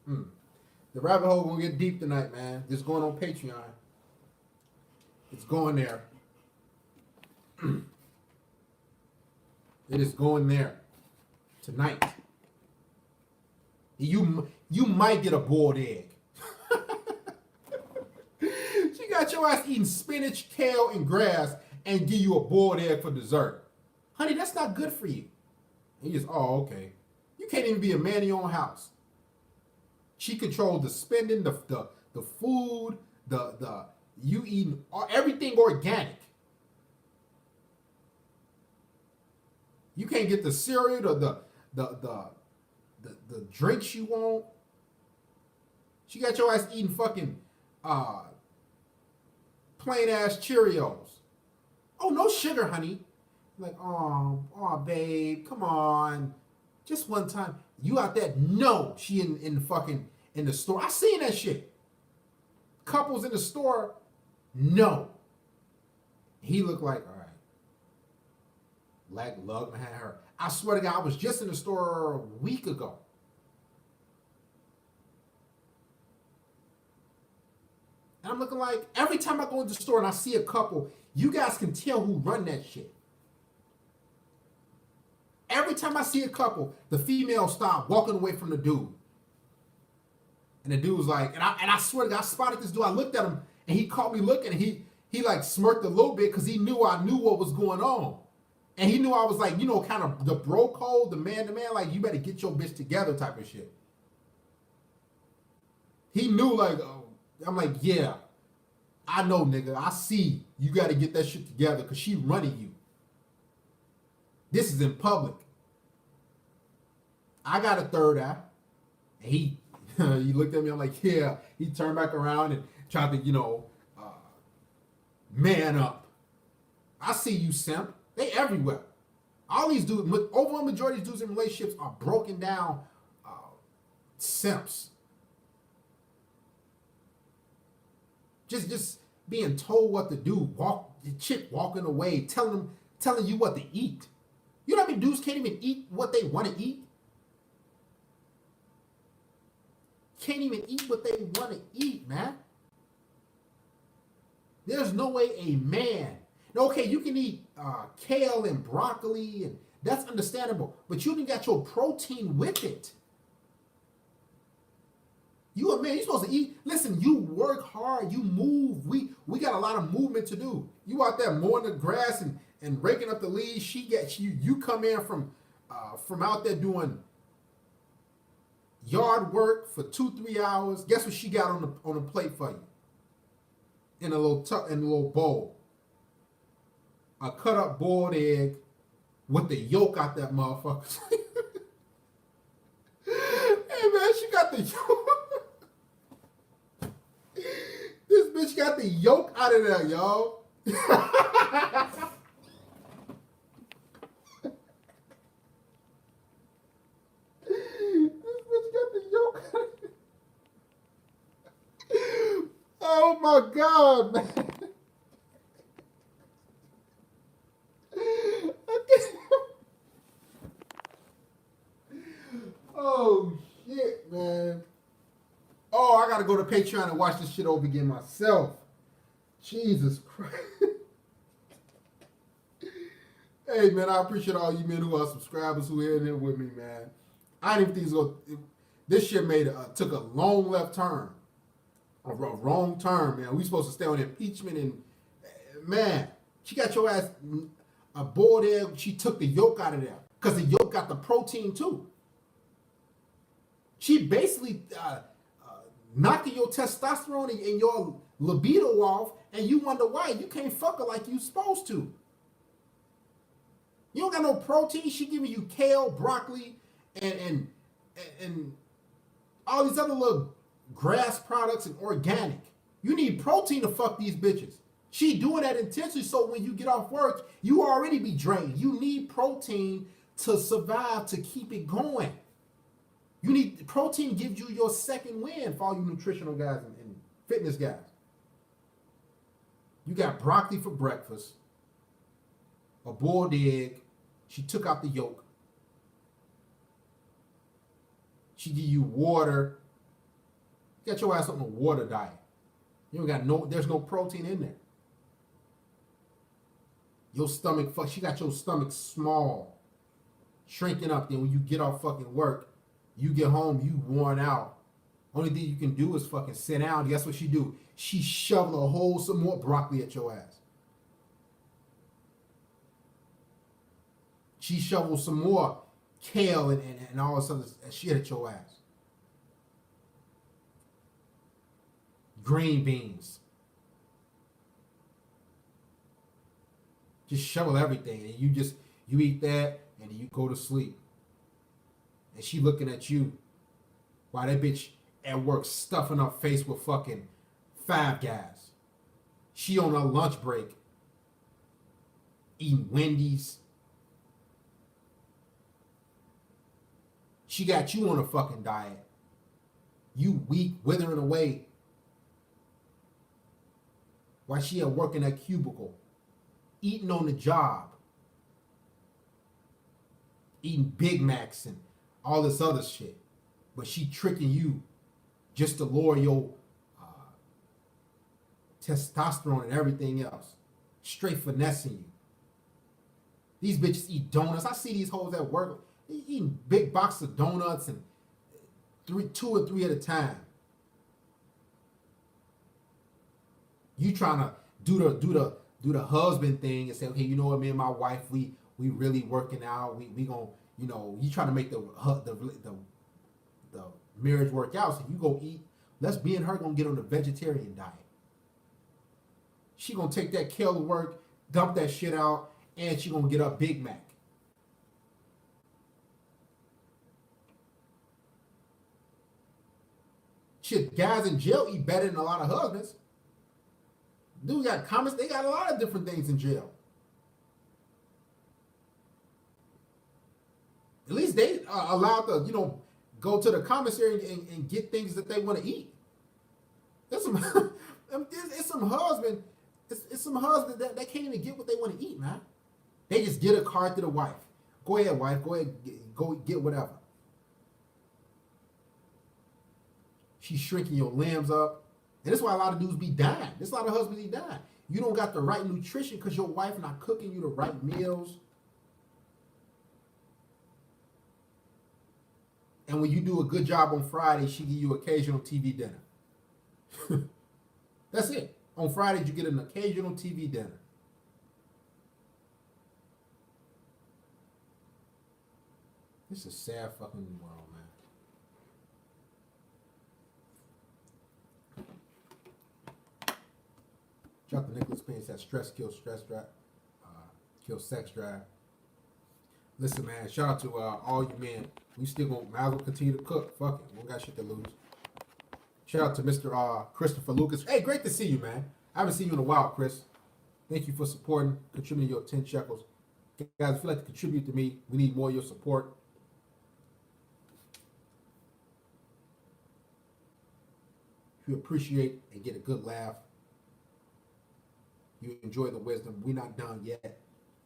The rabbit hole gonna get deep tonight, man. This going on Patreon. It's going there. It is going there tonight. You might get a boiled egg. She got your ass eating spinach, kale, and grass and give you a boiled egg for dessert. Honey, that's not good for you. And you just, oh, okay. You can't even be a man in your own house. She controls the spending, the food, the you eating everything organic. You can't get the cereal or the drinks you want. She got your ass eating fucking plain ass Cheerios. Oh, no sugar, honey. Like, oh, babe, come on. Just one time. You out there? No. She in the fucking in the store. I seen that shit. Couples in the store. No. He looked like, all right. Like lug behind her. I swear to God, I was just in the store a week ago. And I'm looking like, every time I go into the store and I see a couple, you guys can tell who run that shit. Every time I see a couple, the female stop walking away from the dude. And the dude was like, and I swear to God, I spotted this dude. I looked at him and he caught me looking and he like smirked a little bit because he knew I knew what was going on. And he knew I was like, you know, kind of the bro code, the man to man, like, you better get your bitch together type of shit. He knew, like, I'm like, yeah, I know, nigga. I see you got to get that shit together because she running you. This is in public. I got a third eye. And he looked at me. I'm like, yeah. He turned back around and tried to, you know, man up. I see you, simp. They everywhere. All these dudes, overall majority of these dudes in relationships are broken down simps. Just being told what to do. The chick walking away, telling you what to eat. You know how many dudes can't even eat what they want to eat? Can't even eat what they want to eat, man. There's no way a man. Okay, you can eat kale and broccoli, and that's understandable. But you done got your protein with it. You a man, you're supposed to eat. Listen, you work hard, you move. We got a lot of movement to do. You out there mowing the grass and raking up the leaves. She gets you. You come in from out there doing yard work for 2-3 hours. Guess what she got on the plate for you? In a little bowl. A cut up boiled egg with the yolk out that motherfucker. Hey man, she got the yolk. This bitch got the yolk out of there, y'all. This bitch got the yolk out of there. Oh my God, man. gotta go to Patreon and watch this shit over again myself. Jesus Christ. Hey man, I appreciate all you men who are subscribers who are in there with me, man. I didn't even think this shit took a long left turn. A wrong turn, man. We supposed to stay on impeachment and man, she got your ass a boiled egg. She took the yolk out of there because the yolk got the protein too. She basically knocking your testosterone and your libido off, and you wonder why you can't fuck her like you supposed to. You don't got no protein. She giving you kale, broccoli, and all these other little grass products and organic. You need protein to fuck these bitches. She doing that intentionally so when you get off work, you already be drained. You need protein to survive, to keep it going. You need protein gives you your second win for all you nutritional guys and fitness guys. You got broccoli for breakfast, a boiled egg. She took out the yolk. She give you water. You got your ass on a water diet. You don't got there's no protein in there. Your stomach, she got your stomach small, shrinking up. Then when you get off fucking work, you get home, you worn out. Only thing you can do is fucking sit down. Guess what she do? She shovel a whole some more broccoli at your ass. She shovels some more kale and all this other shit at your ass. Green beans. Just shovel everything. And you eat that and you go to sleep. And she looking at you while that bitch at work stuffing her face with fucking Five Guys. She on her lunch break eating Wendy's. She got you on a fucking diet. You weak, withering away. While she at work in that cubicle, eating on the job, eating Big Macs and all this other shit. But she tricking you just to lower your testosterone and everything else. Straight finessing you. These bitches eat donuts. I see these hoes at work eating big boxes of donuts and two or three at a time. You trying to do the husband thing and say, okay, you know what, me and my wife, we really working out. We gonna, you know, you trying to make the marriage work out. So you go eat. Let's be and her gonna get on the vegetarian diet. She gonna take that kale to work, dump that shit out, and she gonna get a Big Mac. Shit, guys in jail eat better than a lot of husbands. Dude got comments. They got a lot of different things in jail. At least they are allowed to, you know, go to the commissary and get things that they want to eat. There's some, it's some husband. It's some husband that can't even get what they want to eat, man. They just get a card to the wife. Go ahead, wife. Go ahead, go get whatever. She's shrinking your limbs up. And that's why a lot of dudes be dying. There's a lot of husbands be dying. You don't got the right nutrition because your wife not cooking you the right meals. And when you do a good job on Friday, she give you occasional TV dinner. That's it. On Fridays, you get an occasional TV dinner. This is a sad fucking world, man. Shout out to Nicholas Payne said stress kills stress drive, kills sex drive. Listen, man, shout out to all you men. We still gonna might as well continue to cook. Fuck it. We don't got shit to lose. Shout out to Mr. Christopher Lucas. Hey, great to see you, man. I haven't seen you in a while, Chris. Thank you for supporting, contributing your 10 shekels. Guys, if you'd like to contribute to me, we need more of your support. If you appreciate and get a good laugh, you enjoy the wisdom. We're not done yet.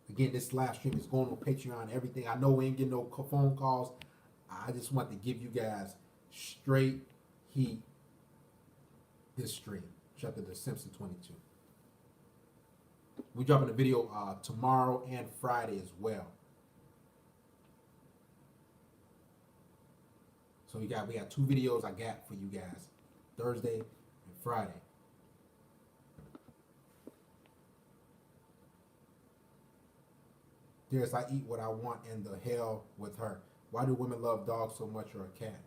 Again, this live stream is going on Patreon, everything. I know we ain't getting no phone calls. I just want to give you guys straight heat this stream. Shout out to the Simpson 22. We dropping a video tomorrow and Friday as well. So we got 2 videos I got for you guys, Thursday and Friday. Dearest, I eat what I want and the hell with her. Why do women love dogs so much or a cat?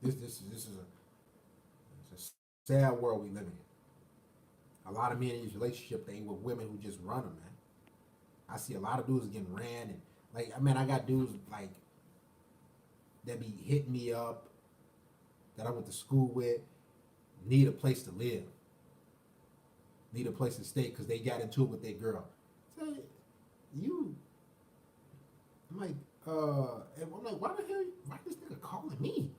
This is a sad world we live in. A lot of men in these relationships, they with women who just run them, man. I see a lot of dudes getting ran, and like, I mean, I got dudes like that be hitting me up that I went to school with, need a place to live, need a place to stay because they got into it with their girl. So I'm like, why the hell? Why this nigga calling me?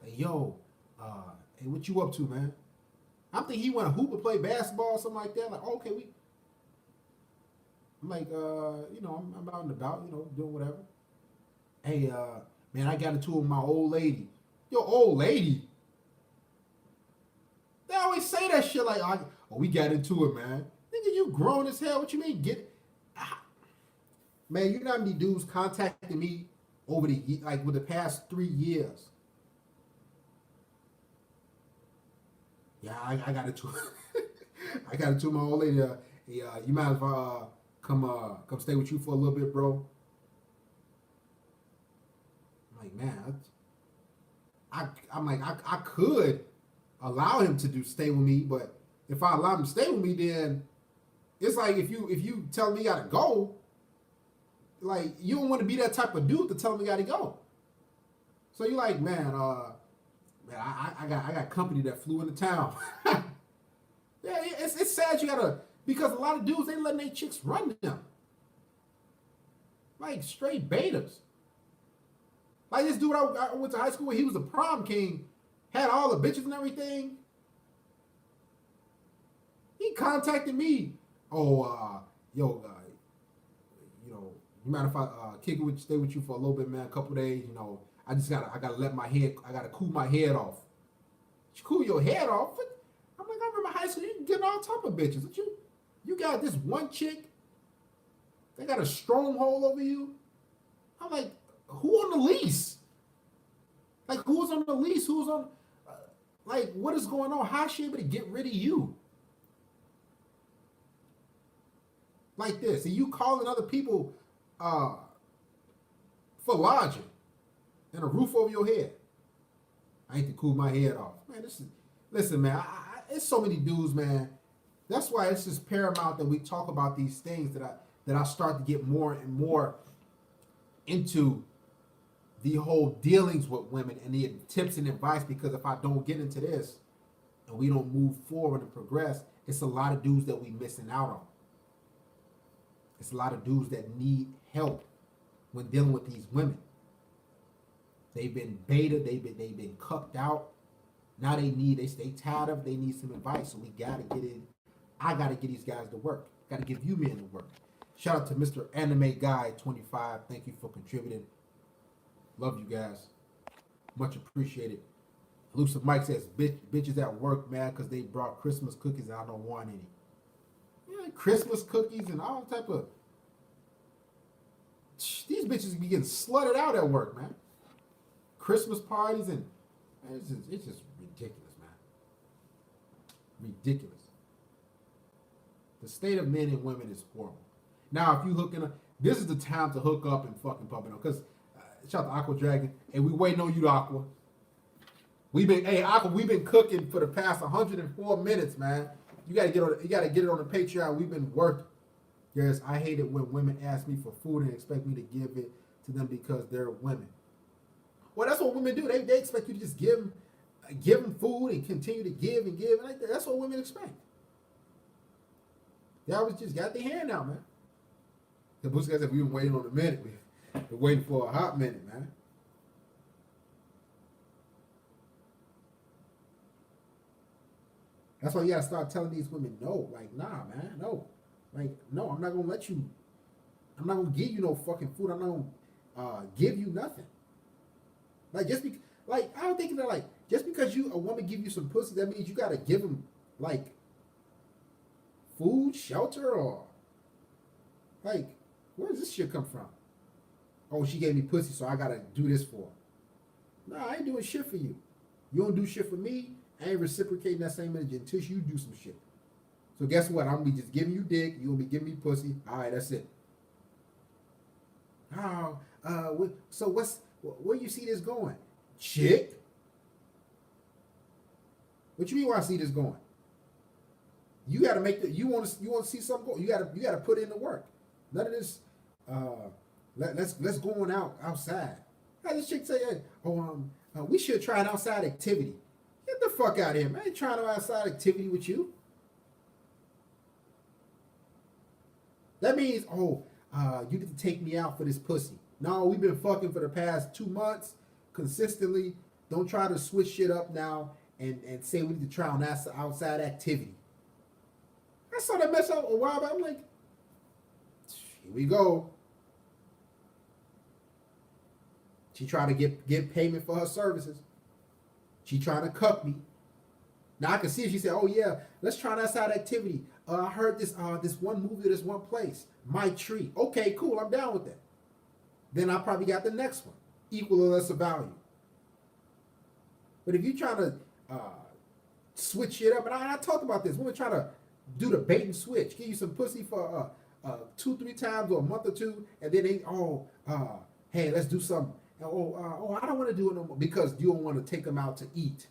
Like, yo, hey, what you up to, man? I'm thinking he want to hoop or play basketball or something like that. Like, okay, I'm like, I'm out and about, doing whatever. Hey, man, I got into it with my old lady. Yo, old lady? They always say that shit like, oh, we got into it, man. Nigga, you grown as hell. What you mean, Man, you know how many dudes contacted me over with the past 3 years? Yeah, I got into I got into my old lady. You mind if I come stay with you for a little bit, bro? I'm like, man, I could allow him to stay with me, but if I allow him to stay with me, then it's like if you tell me I gotta go, like you don't want to be that type of dude to tell me I gotta go. So you're like, man, I got company that flew into town. Yeah, it's sad you gotta, because a lot of dudes, they letting their chicks run them. Like straight betas. Like this dude I went to high school with, he was a prom king, had all the bitches and everything. He contacted me. Oh, you mind if I stay with you for a little bit, man, a couple days, I gotta cool my head off. You cool your head off? I'm like, I remember high school, you getting all type of bitches. But you got this one chick, they got a stronghold over you. I'm like, who on the lease? Like, who's on the lease? Who's on, like, what is going on? How is she able to get rid of you? Like this, and you calling other people for lodging and a roof over your head. I ain't to cool my head off. Man, listen, man, it's so many dudes, man. That's why it's just paramount that we talk about these things, that I start to get more and more into the whole dealings with women and the tips and advice, because if I don't get into this and we don't move forward and progress, it's a lot of dudes that we missing out on. It's a lot of dudes that need help when dealing with these women. They've been baited, they've been cucked out. Now they tired of, they need some advice. So we gotta get in. I gotta get these guys to work. Gotta give you men to work. Shout out to Mr. Anime Guy 25. Thank you for contributing. Love you guys. Much appreciated. Elusive Mike says, bitches at work, man, because they brought Christmas cookies and I don't want any. Yeah, Christmas cookies and all type of... These bitches be getting slutted out at work, man. Christmas parties and... Man, it's just ridiculous, man. Ridiculous. The state of men and women is horrible. Now, if you hooking up... This is the time to hook up and fucking pump it up. Because, shout out to Aqua Dragon. Hey, we waiting on you, Aqua. Aqua, we've been cooking for the past 104 minutes, man. You gotta get it on the Patreon. We've been working. Yes, I hate it when women ask me for food and expect me to give it to them because they're women. Well, that's what women do. They expect you to just give them food and continue to give and give. And that's what women expect. They always just got their hand out, man. The Boost guys said we've been waiting on a minute. We've been waiting for a hot minute, man. That's why you gotta start telling these women no. Like, nah, man, no. Like, no, I'm not gonna let you. I'm not gonna give you no fucking food. I'm not gonna give you nothing. Like like I don't think that like just because a woman give you some pussy, that means you gotta give them like food, shelter, or like where does this shit come from? Oh, she gave me pussy, so I gotta do this for her. Nah, I ain't doing shit for you. You don't do shit for me. I ain't reciprocating that same energy until you do some shit. So guess what? I'm gonna be just giving you dick. You gonna be giving me pussy. All right, that's it. Oh, so where you see this going? Chick. What you mean? Where I see this going? You got to make the. You want to see something go. You gotta put in the work. None of this. Let's go on outside. How this chick say? Hey, we should try an outside activity. Get the fuck out of here, man! I ain't trying an outside activity with you. That means, you get to take me out for this pussy. No, we've been fucking for the past 2 months consistently. Don't try to switch shit up now and say we need to try on that outside activity. I saw that mess up a while back. I'm like, here we go. She trying to get payment for her services. She trying to cuck me. Now I can see it. She said, "Oh yeah, let's try an outside activity. I heard this one movie, this one place, My Tree. Okay, cool. I'm down with that. Then I probably got the next one, equal or lesser value. But if you trying to switch it up, and I talked about this, we're trying to do the bait and switch, give you some pussy for 2-3 times or a month or two, and then hey, let's do something. I don't want to do it no more because you don't want to take them out to eat.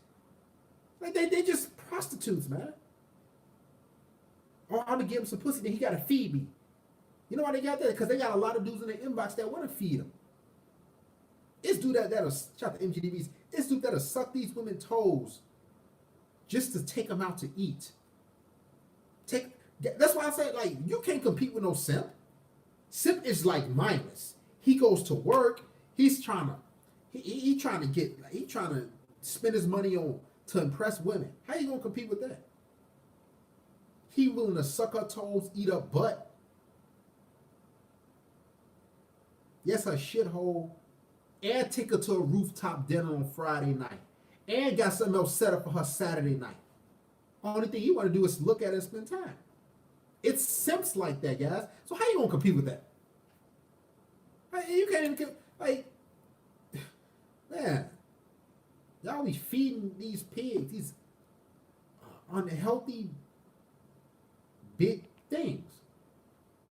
Like they just prostitutes, man. I'm gonna give him some pussy, then he gotta feed me. You know why they got that? Because they got a lot of dudes in the inbox that want to feed them. It's dude that'll shout to MGDBs. It's dude that'll suck these women's toes just to take them out to eat. That's why I say, like, you can't compete with no simp. Simp is like mindless. He goes to work. He's trying to spend his money on to impress women. How you gonna compete with that? He willing to suck her toes, eat her butt. Yes, her shithole. And take her to a rooftop dinner on Friday night. And got something else set up for her Saturday night. Only thing you want to do is look at it and spend time. It's simps like that, guys. So how you gonna compete with that? You can't even man. Y'all be feeding these pigs these unhealthy big things.